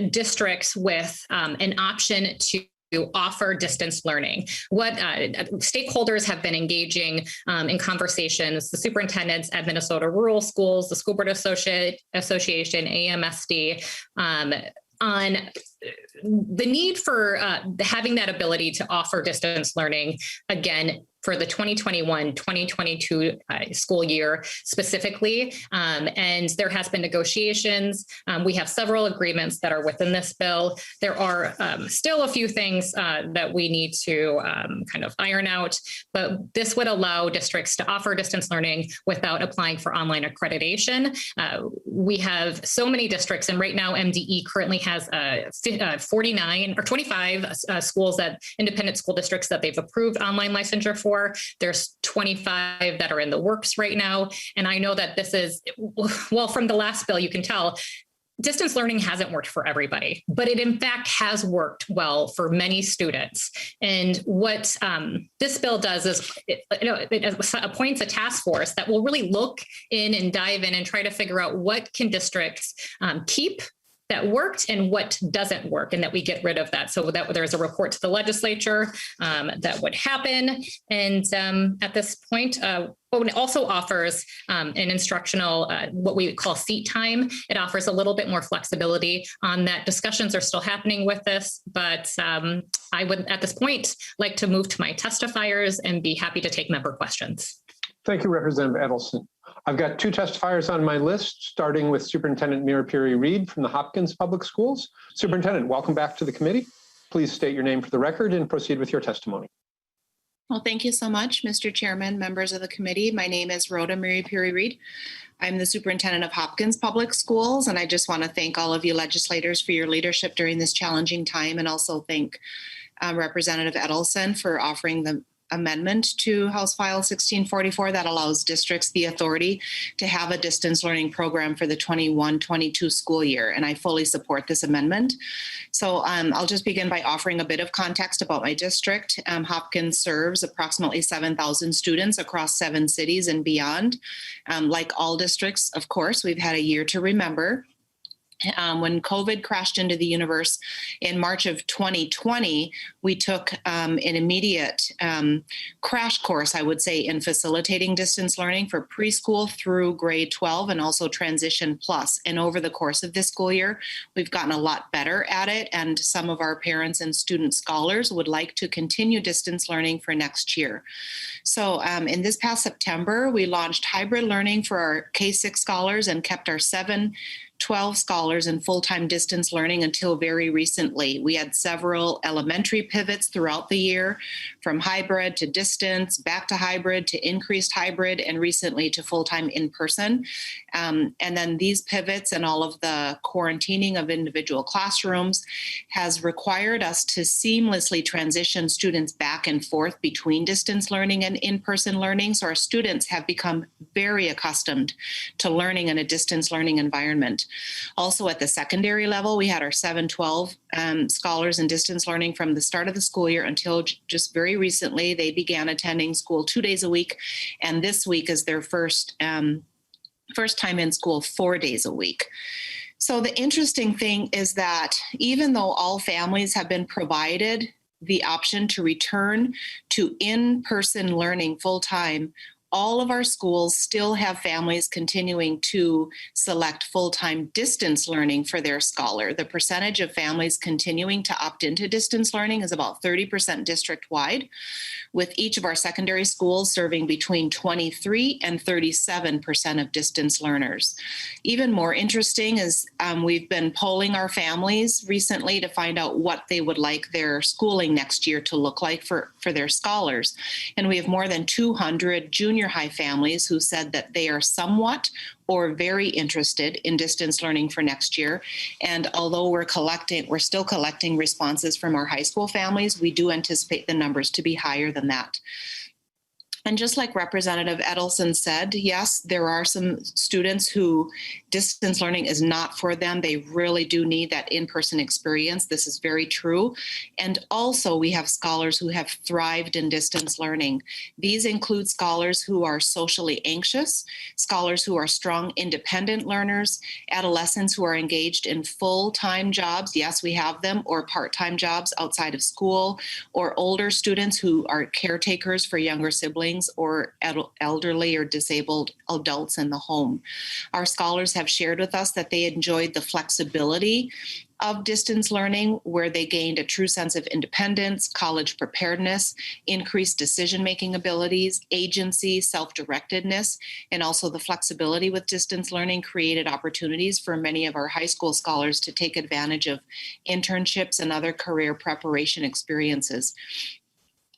districts with an option to offer distance learning. What stakeholders have been engaging in conversations, the superintendents at Minnesota Rural Schools, the School Board Association, AMSD, on the need for having that ability to offer distance learning again for the 2021-2022 school year specifically. And there has been negotiations. We have several agreements that are within this bill. There are still a few things that we need to kind of iron out, but this would allow districts to offer distance learning without applying for online accreditation. We have so many districts, and right now MDE currently has 49 or 25 schools, that independent school districts that they've approved online licensure for. There's 25 that are in the works right now. And I know that this is, well, from the last bill, you can tell distance learning hasn't worked for everybody, but it in fact has worked well for many students. And what this bill does is it appoints a task force that will really look in and dive in and try to figure out what can districts keep that worked and what doesn't work, and that we get rid of that. So that there's a report to the legislature that would happen. And at this point, it also offers an instructional, what we call seat time. It offers a little bit more flexibility on that. Discussions are still happening with this, but I would, at this point, like to move to my testifiers and be happy to take member questions. Thank you, Representative Edelson. I've got two testifiers on my list, starting with Superintendent Mirapiri Reed from the Hopkins Public Schools. Superintendent, welcome back to the committee. Please state your name for the record and proceed with your testimony. Well, thank you so much, Mr. Chairman, members of the committee. My name is Rhoda Mirapiri Reed. I'm the superintendent of Hopkins Public Schools, and I just want to thank all of you legislators for your leadership during this challenging time, and also thank Representative Edelson for offering the amendment to House File 1644 that allows districts the authority to have a distance learning program for the 21-22 school year, and I fully support this amendment. So I'll just begin by offering a bit of context about my district. Hopkins serves approximately 7,000 students across 7 cities and beyond. Like all districts, of course, we've had a year to remember. When COVID crashed into the universe in March of 2020, we took an immediate crash course, I would say, in facilitating distance learning for preschool through grade 12 and also Transition Plus. And over the course of this school year, we've gotten a lot better at it. And some of our parents and student scholars would like to continue distance learning for next year. So in this past September, we launched hybrid learning for our K-6 scholars and kept our 12 scholars in full-time distance learning until very recently. We had several elementary pivots throughout the year, from hybrid to distance, back to hybrid to increased hybrid, and recently to full-time in-person. And then these pivots and all of the quarantining of individual classrooms has required us to seamlessly transition students back and forth between distance learning and in-person learning. So our students have become very accustomed to learning in a distance learning environment. Also at the secondary level, we had our 7-12 scholars in distance learning from the start of the school year until just very recently. They began attending school 2 days a week, and this week is their first time in school 4 days a week. So the interesting thing is that even though all families have been provided the option to return to in-person learning full-time, all of our schools still have families continuing to select full-time distance learning for their scholar. The percentage of families continuing to opt into distance learning is about 30% district-wide, with each of our secondary schools serving between 23 and 37% of distance learners. Even more interesting is we've been polling our families recently to find out what they would like their schooling next year to look like for their scholars. And we have more than 200 junior high families who said that they are somewhat or very interested in distance learning for next year. And although we're still collecting responses from our high school families, we do anticipate the numbers to be higher than that. And just like Representative Edelson said, yes, there are some students who distance learning is not for them. They really do need that in-person experience. This is very true. And also we have scholars who have thrived in distance learning. These include scholars who are socially anxious, scholars who are strong independent learners, adolescents who are engaged in full-time jobs, yes, we have them, or part-time jobs outside of school, or older students who are caretakers for younger siblings, or elderly or disabled adults in the home. Our scholars have shared with us that they enjoyed the flexibility of distance learning, where they gained a true sense of independence, college preparedness, increased decision-making abilities, agency, self-directedness, and also the flexibility with distance learning created opportunities for many of our high school scholars to take advantage of internships and other career preparation experiences.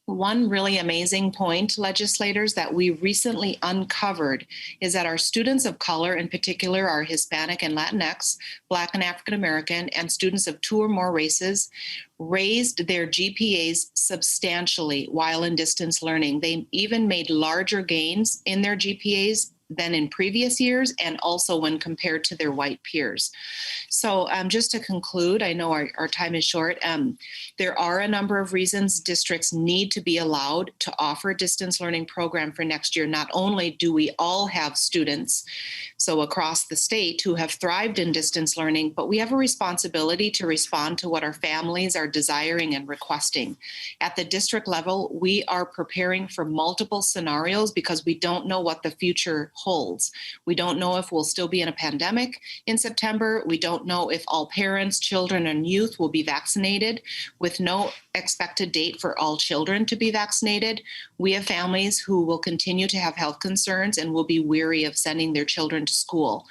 One really amazing point, legislators, that we recently uncovered is that our students of color, in particular our Hispanic and Latinx, Black and African American, and students of 2 or more races, raised their GPAs substantially while in distance learning. They even made larger gains in their GPAs than in previous years, and also when compared to their white peers. So just to conclude, I know our time is short. There are a number of reasons districts need to be allowed to offer a distance learning program for next year. Not only do we all have students, so across the state, who have thrived in distance learning, but we have a responsibility to respond to what our families are desiring and requesting. At the district level, we are preparing for multiple scenarios because we don't know what the future holds. We don't know if we'll still be in a pandemic in September. We don't know if all parents, children, and youth will be vaccinated, with no expected date for all children to be vaccinated. We have families who will continue to have health concerns and will be weary of sending their children to school.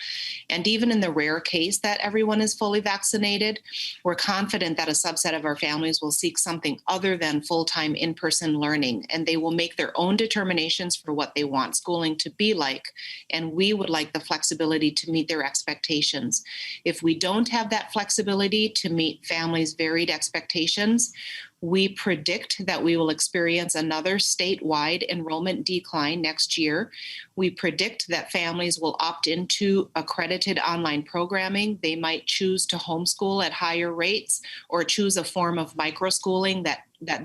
And even in the rare case that everyone is fully vaccinated, we're confident that a subset of our families will seek something other than full-time in-person learning, and they will make their own determinations for what they want schooling to be like. And we would like the flexibility to meet their expectations. If we don't have that flexibility to meet families' varied expectations, we predict that we will experience another statewide enrollment decline next year. We predict that families will opt into accredited online programming. They might choose to homeschool at higher rates or choose a form of microschooling that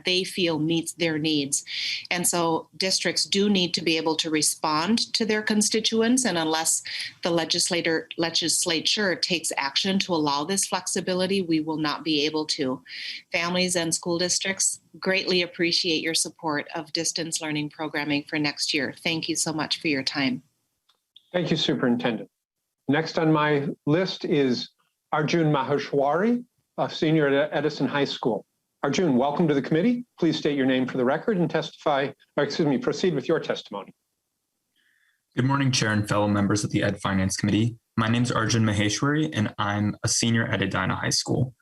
they feel meets their needs. And so districts do need to be able to respond to their constituents, and unless the legislature takes action to allow this flexibility, we will not be able to. Families and school districts greatly appreciate your support of distance learning programming for next year. Thank you so much for your time. Thank you, Superintendent. Next on my list is Arjun Maheshwari, a senior at Edelson High School. Arjun, welcome to the committee. Please state your name for the record and proceed with your testimony. Good morning, Chair and fellow members of the Ed Finance Committee. My name is Arjun Maheshwari, and I'm a senior at Edina High School.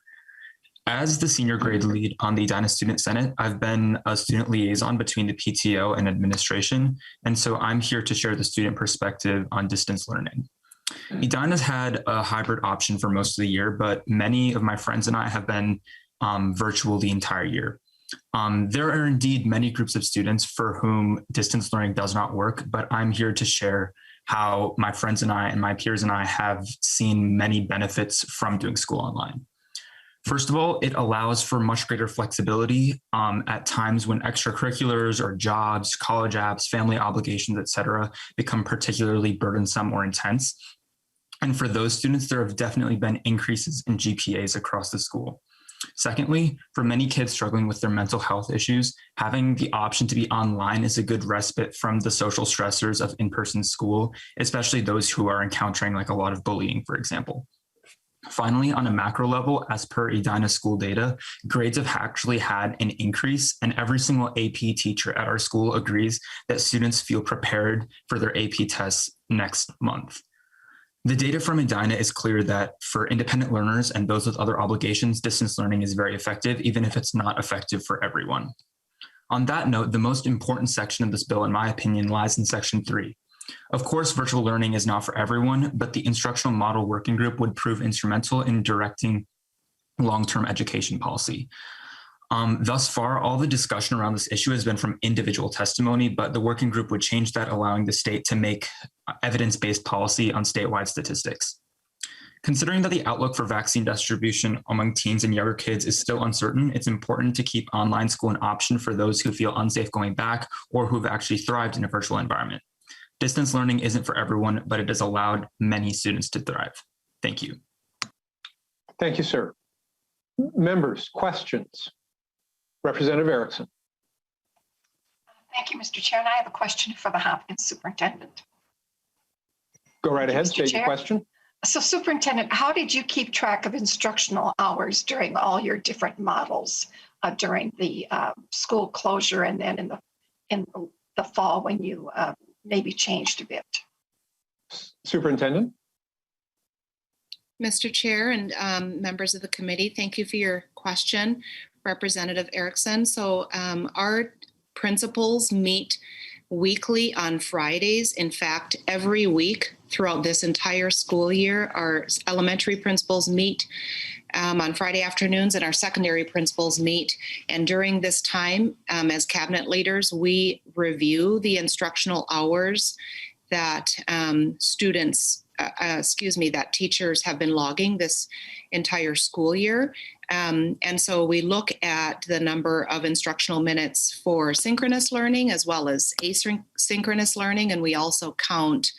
As the senior grade lead on the Edina Student Senate, I've been a student liaison between the PTO and administration, and so I'm here to share the student perspective on distance learning. Edina's had a hybrid option for most of the year, but many of my friends and I have been virtual the entire year. There are indeed many groups of students for whom distance learning does not work, but I'm here to share how my friends and I and my peers and I have seen many benefits from doing school online. First of all, it allows for much greater flexibility at times when extracurriculars or jobs, college apps, family obligations, etc., become particularly burdensome or intense. And for those students, there have definitely been increases in GPAs across the school. Secondly, for many kids struggling with their mental health issues, having the option to be online is a good respite from the social stressors of in-person school, especially those who are encountering like a lot of bullying, for example. Finally, on a macro level, as per Edina school data, grades have actually had an increase, and every single AP teacher at our school agrees that students feel prepared for their AP tests next month. The data from Edina is clear that for independent learners and those with other obligations, distance learning is very effective, even if it's not effective for everyone. On that note, the most important section of this bill, in my opinion, lies in Section 3. Of course, virtual learning is not for everyone, but the Instructional Model Working Group would prove instrumental in directing long-term education policy. Thus far, all the discussion around this issue has been from individual testimony, but the working group would change that, allowing the state to make evidence-based policy on statewide statistics. Considering that the outlook for vaccine distribution among teens and younger kids is still uncertain, it's important to keep online school an option for those who feel unsafe going back or who've actually thrived in a virtual environment. Distance learning isn't for everyone, but it has allowed many students to thrive. Thank you. Thank you, sir. Members, questions? Representative Edelson. Thank you, Mr. Chair. And I have a question for the Hopkins Superintendent. Go right ahead, Mr. state your question. So Superintendent, how did you keep track of instructional hours during all your different models during the school closure and then in the fall when you maybe changed a bit? Superintendent. Mr. Chair and members of the committee, thank you for your question, Representative Edelson. So our principals meet weekly on Fridays. In fact, every week throughout this entire school year, our elementary principals meet on Friday afternoons and our secondary principals meet. And during this time, as cabinet leaders, we review the instructional hours that that teachers have been logging this entire school year. And so we look at the number of instructional minutes for synchronous learning as well as asynchronous learning. And we also count,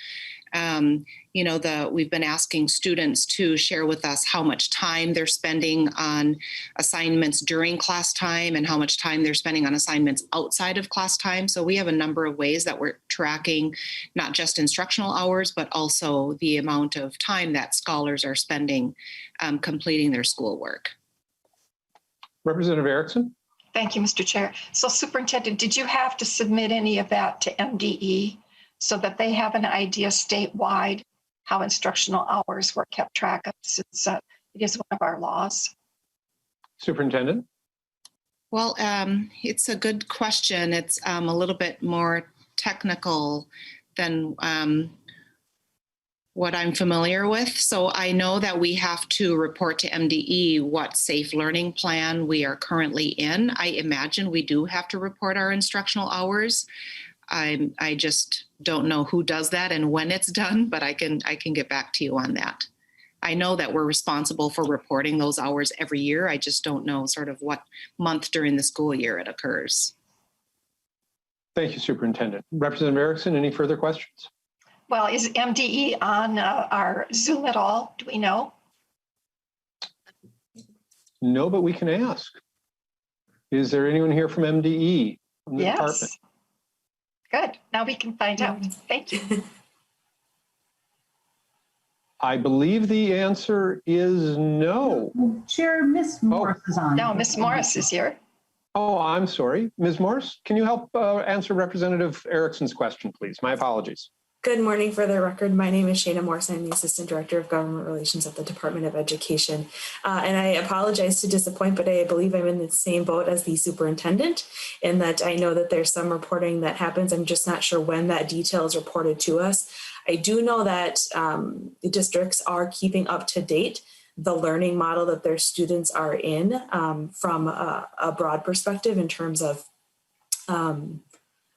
we've been asking students to share with us how much time they're spending on assignments during class time and how much time they're spending on assignments outside of class time. So we have a number of ways that we're tracking not just instructional hours, but also the amount of time that scholars are spending completing their schoolwork. Representative Edelson. Thank you, Mr. Chair. So Superintendent, did you have to submit any of that to MDE so that they have an idea statewide how instructional hours were kept track of, since it is one of our laws? Superintendent. Well, it's a good question. It's a little bit more technical than what I'm familiar with. So I know that we have to report to MDE what safe learning plan we are currently in. I imagine we do have to report our instructional hours. I just don't know who does that and when it's done, but I can get back to you on that. I know that we're responsible for reporting those hours every year. I just don't know sort of what month during the school year it occurs. Thank you, Superintendent. Representative Edelson, any further questions? Well, is MDE on our Zoom at all? Do we know? No, but we can ask. Is there anyone here from MDE? From the department? Good. Now we can find out. Thank you. I believe the answer is no. Chair, Ms. Morris is on. No, Ms. Morris is here. Oh, I'm sorry. Ms. Morris, can you help answer Representative Edelson's question, please? My apologies. Good morning. For the record, my name is Shana Morris. I'm the Assistant Director of Government Relations at the Department of Education. And I apologize to disappoint, but I believe I'm in the same boat as the superintendent in that I know that there's some reporting that happens. I'm just not sure when that detail is reported to us. I do know that the districts are keeping up to date the learning model that their students are in from a broad perspective in terms of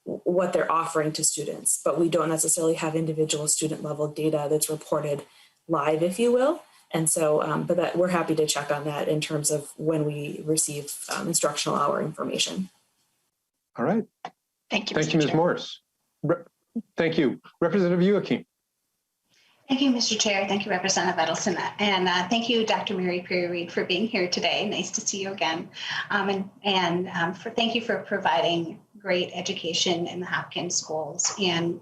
what they're offering to students, but we don't necessarily have individual student level data that's reported live, if you will. And so, but that we're happy to check on that in terms of when we receive instructional hour information. All right. Thank you. Thank you, Ms. Morris. Thank you. Representative Youakim. Thank you, Mr. Chair. Thank you, Representative Edelson. And thank you, Dr. Mary Perry-Reed, for being here today. Nice to see you again. Thank you for providing great education in the Hopkins schools and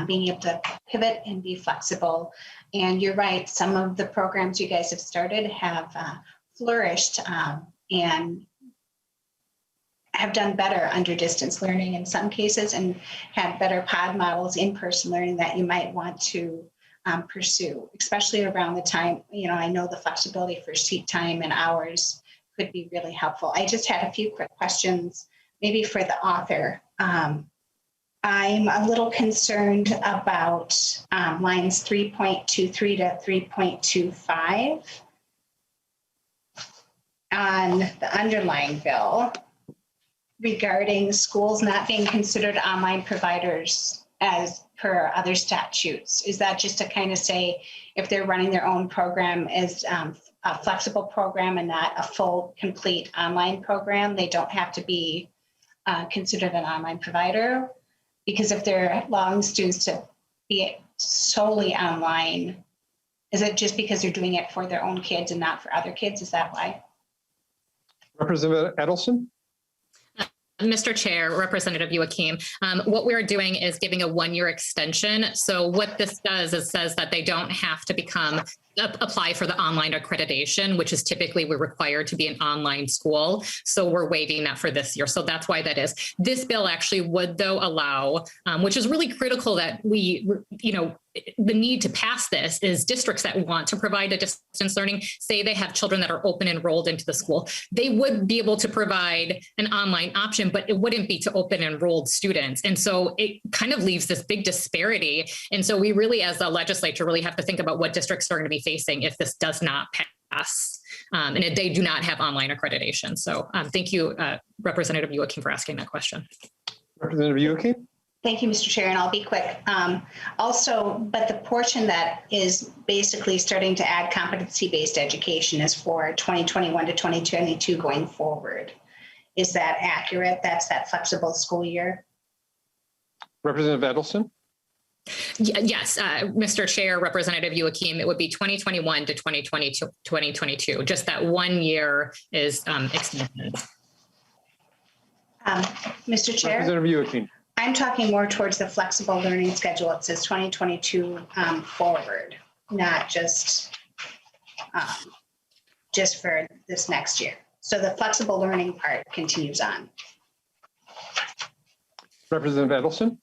being able to pivot and be flexible. And you're right, some of the programs you guys have started have flourished and have done better under distance learning in some cases and had better pod models, in-person learning that you might want to pursue, especially around the time, I know the flexibility for seat time and hours could be really helpful. I just had a few quick questions, maybe for the author. I'm a little concerned about lines 3.23 to 3.25. on the underlying bill regarding schools not being considered online providers as per other statutes? Is that just to kind of say if they're running their own program as a flexible program and not a full, complete online program, they don't have to be considered an online provider? Because if they're allowing students to be solely online, is it just because they're doing it for their own kids and not for other kids? Is that why? Representative Edelson? Mr. Chair, Representative Youakim, what we're doing is giving a one-year extension. So what this does is says that they don't have to apply for the online accreditation, which is typically we're required to be an online school. So we're waiving that for this year. So that's why that is. This bill actually would, though, allow, which is really critical that we, the need to pass this is districts that want to provide a distance learning, say they have children that are open enrolled into the school, they would be able to provide an online option, but it wouldn't be to open enrolled students. And so it kind of leaves this big disparity. And so we really, as a legislature, really have to think about what districts are going to be facing if this does not pass and if they do not have online accreditation. So thank you, Representative Youakim, for asking that question. Representative Youakim? Thank you, Mr. Chair, and I'll be quick. But the portion that is basically starting to add competency-based education is for 2021 to 2022 going forward. Is that accurate? That's that flexible school year? Representative Edelson? Yes, Mr. Chair, Representative Youakim, it would be 2021 to 2022. Just that 1 year is extended. Mr. Chair? Representative Youakim. I'm talking more towards the flexible learning schedule. It says 2022 forward, not just for this next year. So the flexible learning part continues on. Representative Edelson?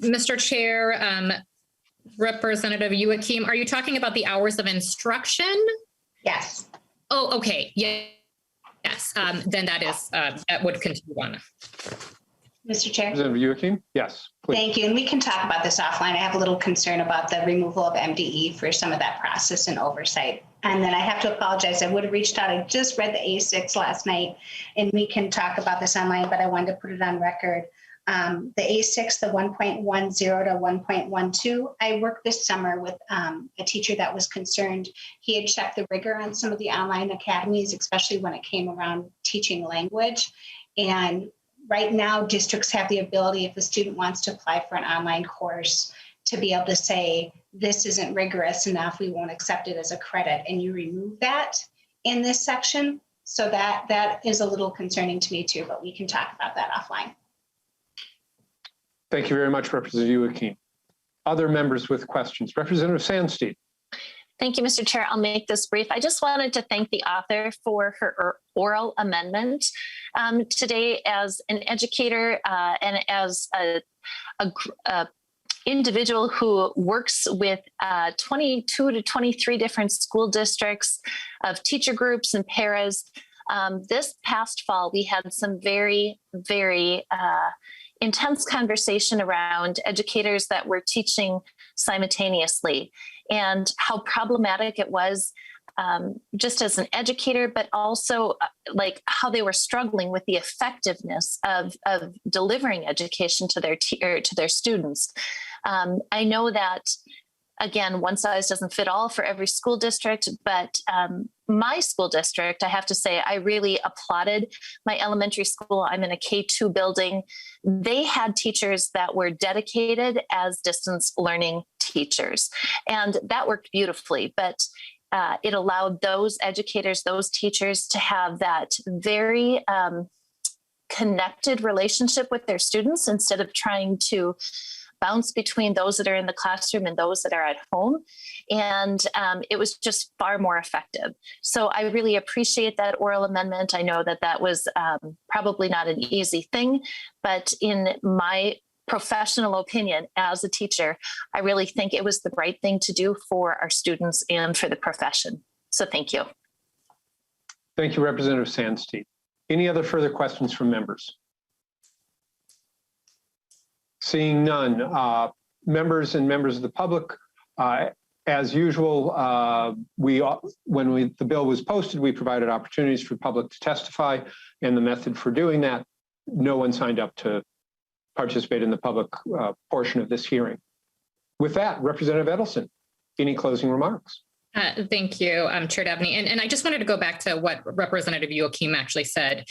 Mr. Chair, Representative Youakim, are you talking about the hours of instruction? Yes. Oh, okay. Yeah. Yes. Then that would continue on. Mr. Chair? Representative Youakim? Yes, please. Thank you. And we can talk about this offline. I have a little concern about the removal of MDE for some of that process and oversight. And then I have to apologize. I would have reached out. I just read the A6 last night, and we can talk about this online, but I wanted to put it on record. The A6, the 1.10 to 1.12, I worked this summer with a teacher that was concerned. He had checked the rigor on some of the online academies, especially when it came around teaching language. And right now, districts have the ability, if the student wants to apply for an online course, to be able to say, this isn't rigorous enough, we won't accept it as a credit, and you remove that in this section. So that is a little concerning to me too, but we can talk about that offline. Thank you very much, Representative Youakim. Other members with questions? Representative Sandstein. Thank you, Mr. Chair. I'll make this brief. I just wanted to thank the author for her oral amendment. Today, as an educator and as a individual who works with 22 to 23 different school districts of teacher groups and paras, this past fall, we had some very, very intense conversation around educators that were teaching simultaneously and how problematic it was just as an educator, but also like how they were struggling with the effectiveness of delivering education to their students. I know that, again, one size doesn't fit all for every school district, but my school district, I have to say, I really applauded my elementary school. I'm in a K-2 building. They had teachers that were dedicated as distance learning teachers, and that worked beautifully. But it allowed those educators, those teachers to have that very connected relationship with their students instead of trying to bounce between those that are in the classroom and those that are at home. And it was just far more effective. So I really appreciate that oral amendment. I know that that was probably not an easy thing, but in my professional opinion as a teacher, I really think it was the right thing to do for our students and for the profession. So thank you. Thank you, Representative Sandstein. Any other further questions from members? Seeing none, members of the public, As usual, when the bill was posted, we provided opportunities for public to testify, and the method for doing that, no one signed up to participate in the public portion of this hearing. With that, Representative Edelson, any closing remarks? Thank you, Chair Dabney. And I just wanted to go back to what Representative Youakim actually said.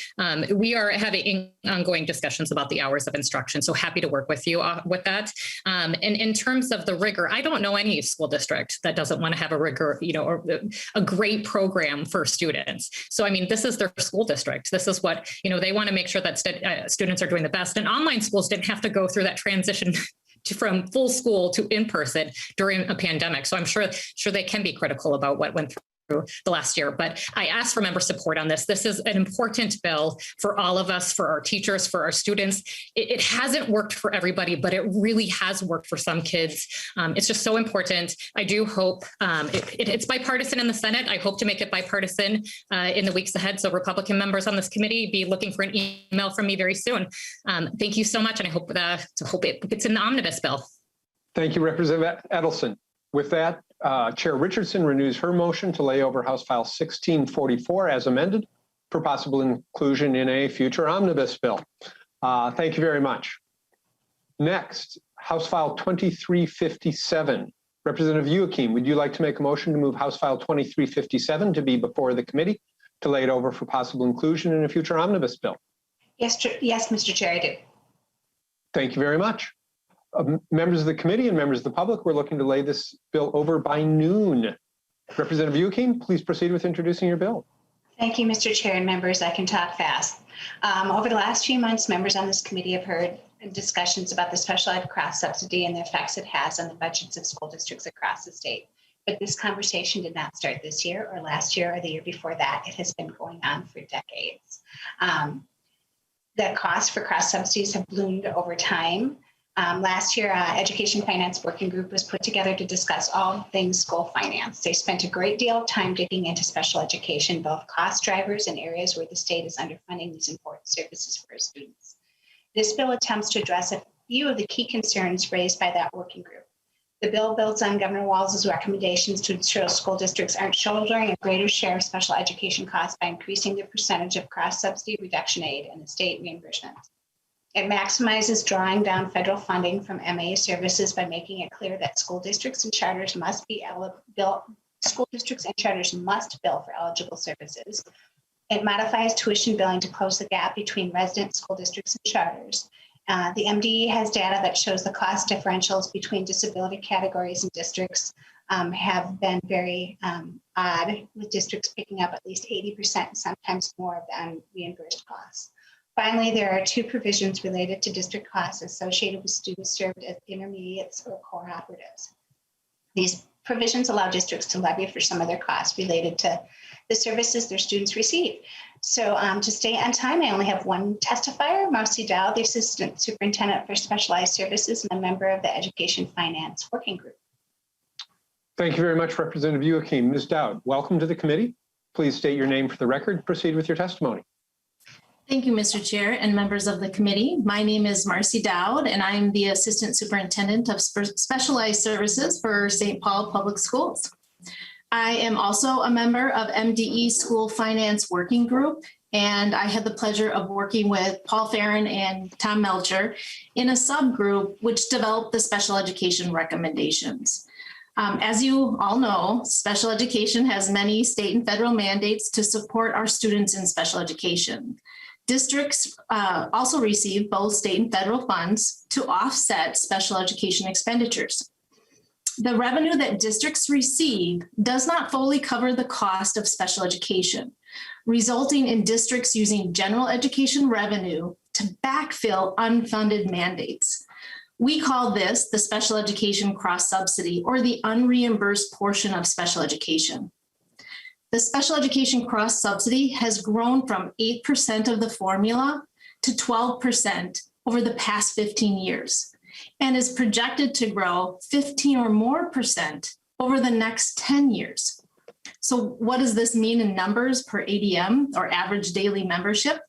We are having ongoing discussions about the hours of instruction, so happy to work with you with that. And in terms of the rigor, I don't know any school district that doesn't want to have a rigor, or a great program for students. So, I mean, this is their school district. This is what, they want to make sure that students are doing the best. And online schools didn't have to go through that transition from full school to in-person during a pandemic. So I'm sure they can be critical about what went through the last year. But I ask for member support on this. This is an important bill for all of us, for our teachers, for our students. It hasn't worked for everybody, but it really has worked for some kids. It's just so important. I do hope it's bipartisan in the Senate. I hope to make it bipartisan in the weeks ahead. So Republican members on this committee, be looking for an email from me very soon. Thank you so much. And I hope it gets in the omnibus bill. Thank you, Representative Edelson. With that, Chair Richardson renews her motion to lay over House File 1644 as amended for possible inclusion in a future omnibus bill. Thank you very much. Next, House File 2357. Representative Youakim, would you like to make a motion to move House File 2357 to be before the committee to lay it over for possible inclusion in a future omnibus bill? Yes, Mr. Chair, I do. Thank you very much. Members of the committee and members of the public, we're looking to lay this bill over by noon. Representative Youakim, please proceed with introducing your bill. Thank you, Mr. Chair and members. I can talk fast. Over the last few months, members on this committee have heard discussions about the special ed cross subsidy and the effects it has on the budgets of school districts across the state. But this conversation did not start this year or last year or the year before that. It has been going on for decades. The costs for cross subsidies have ballooned over time. Last year, Education Finance Working Group was put together to discuss all things school finance. They spent a great deal of time digging into special education, both cost drivers and areas where the state is underfunding these important services for our students. This bill attempts to address a few of the key concerns raised by that working group. The bill builds on Governor Walz's recommendations to ensure school districts aren't shouldering a greater share of special education costs by increasing the percentage of cross-subsidy reduction aid and the state reimbursement. It maximizes drawing down federal funding from MA services by making it clear that school districts and charters must bill for eligible services. It modifies tuition billing to close the gap between resident school districts and charters. The MDE has data that shows the cost differentials between disability categories and districts have been very odd, with districts picking up at least 80% and sometimes more of the unreimbursed costs. Finally, there are two provisions related to district costs associated with students served as intermediates or cooperatives. These provisions allow districts to levy for some of their costs related to the services their students receive. So to stay on time, I only have one testifier, Marcy Dow, the Assistant Superintendent for Specialized Services and a member of the Education Finance Working Group. Thank you very much, Representative Youakim. Ms. Dowd, welcome to the committee. Please state your name for the record. Proceed with your testimony. Thank you, Mr. Chair and members of the committee. My name is Marcy Dowd, and I'm the Assistant Superintendent of Specialized Services for St. Paul Public Schools. I am also a member of MDE School Finance Working Group, and I had the pleasure of working with Paul Farron and Tom Melcher in a subgroup which developed the special education recommendations. As you all know, special education has many state and federal mandates to support our students in special education. Districts also receive both state and federal funds to offset special education expenditures. The revenue that districts receive does not fully cover the cost of special education, resulting in districts using general education revenue to backfill unfunded mandates. We call this the special education cross subsidy, or the unreimbursed portion of special education. The special education cross subsidy has grown from 8% of the formula to 12% over the past 15 years and is projected to grow 15 or more % over the next 10 years. So what does this mean in numbers per ADM, or average daily membership?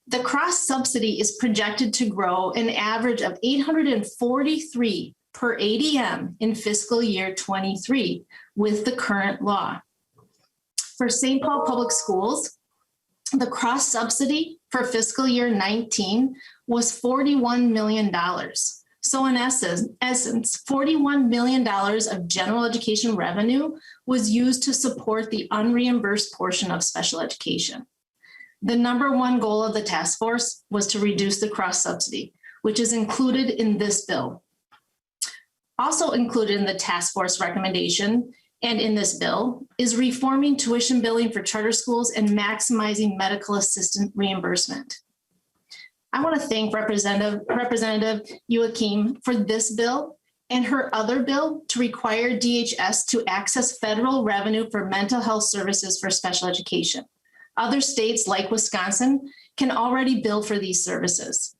The cross subsidy is projected to grow an average of 843 per ADM in fiscal year 23 with the current law. For St. Paul Public Schools, the cross subsidy for fiscal year 19 was $41 million. So in essence, $41 million of general education revenue was used to support the unreimbursed portion of special education. The number one goal of the task force was to reduce the cross subsidy, which is included in this bill. Also included in the task force recommendation and in this bill is reforming tuition billing for charter schools and maximizing medical assistant reimbursement. I want to thank Representative Youakim for this bill and her other bill to require DHS to access federal revenue for mental health services for special education. Other states like Wisconsin can already bill for these services.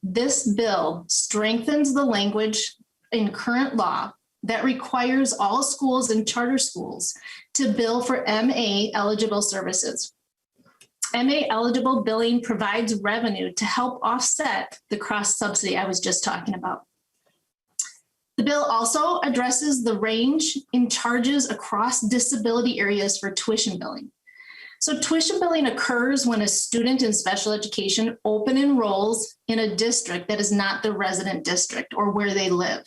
This bill strengthens the language in current law that requires all schools and charter schools to bill for MA eligible services. MA eligible billing provides revenue to help offset the cross subsidy I was just talking about. The bill also addresses the range in charges across disability areas for tuition billing. So tuition billing occurs when a student in special education open enrolls in a district that is not the resident district or where they live.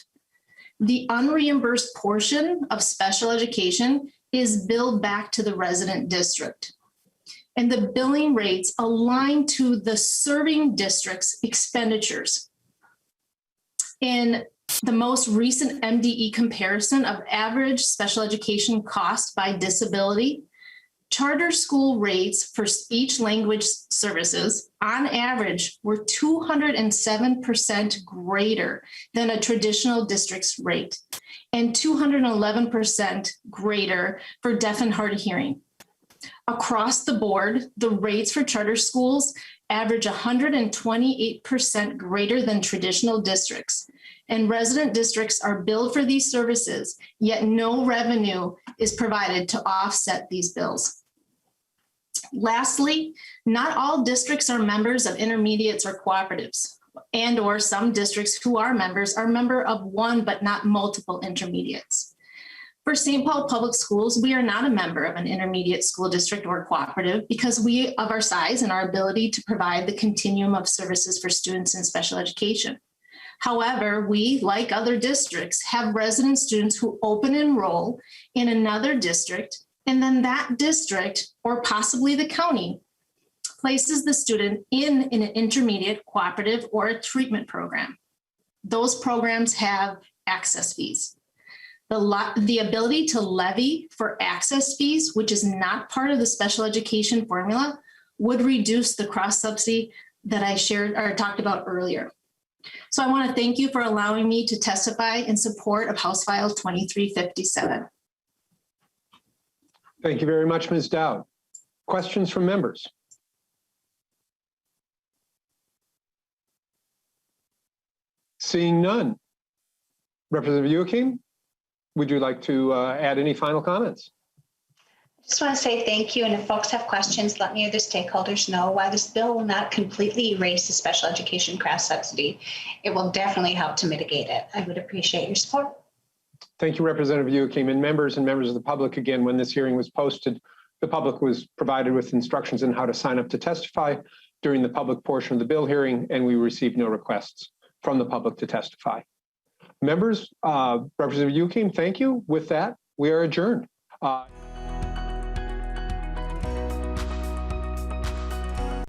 The unreimbursed portion of special education is billed back to the resident district. And the billing rates align to the serving district's expenditures. In the most recent MDE comparison of average special education cost by disability, charter school rates for speech language services on average were 207% greater than a traditional district's rate and 211% greater for deaf and hard of hearing. Across the board, the rates for charter schools average 128% greater than traditional districts, and resident districts are billed for these services, yet no revenue is provided to offset these bills. Lastly, not all districts are members of intermediates or cooperatives, and or some districts who are member of one but not multiple intermediates. For St. Paul Public Schools, we are not a member of an intermediate school district or cooperative because of our size and our ability to provide the continuum of services for students in special education. However, we, like other districts, have resident students who open enroll in another district, and then that district, or possibly the county, places the student in an intermediate, cooperative, or a treatment program. Those programs have access fees. The ability to levy for access fees, which is not part of the special education formula, would reduce the cross subsidy that I shared or talked about earlier. So I want to thank you for allowing me to testify in support of House File 2357. Thank you very much, Ms. Dowd. Questions from members? Seeing none. Representative Youakim, would you like to add any final comments? I just want to say thank you. And if folks have questions, let me or the stakeholders know why this bill will not completely erase the special education cross subsidy. It will definitely help to mitigate it. I would appreciate your support. Thank you, Representative Youakim. And members of the public, again, when this hearing was posted, the public was provided with instructions on how to sign up to testify during the public portion of the bill hearing, and we received no requests from the public to testify. Members, Representative Youakim, thank you. With that, we are adjourned.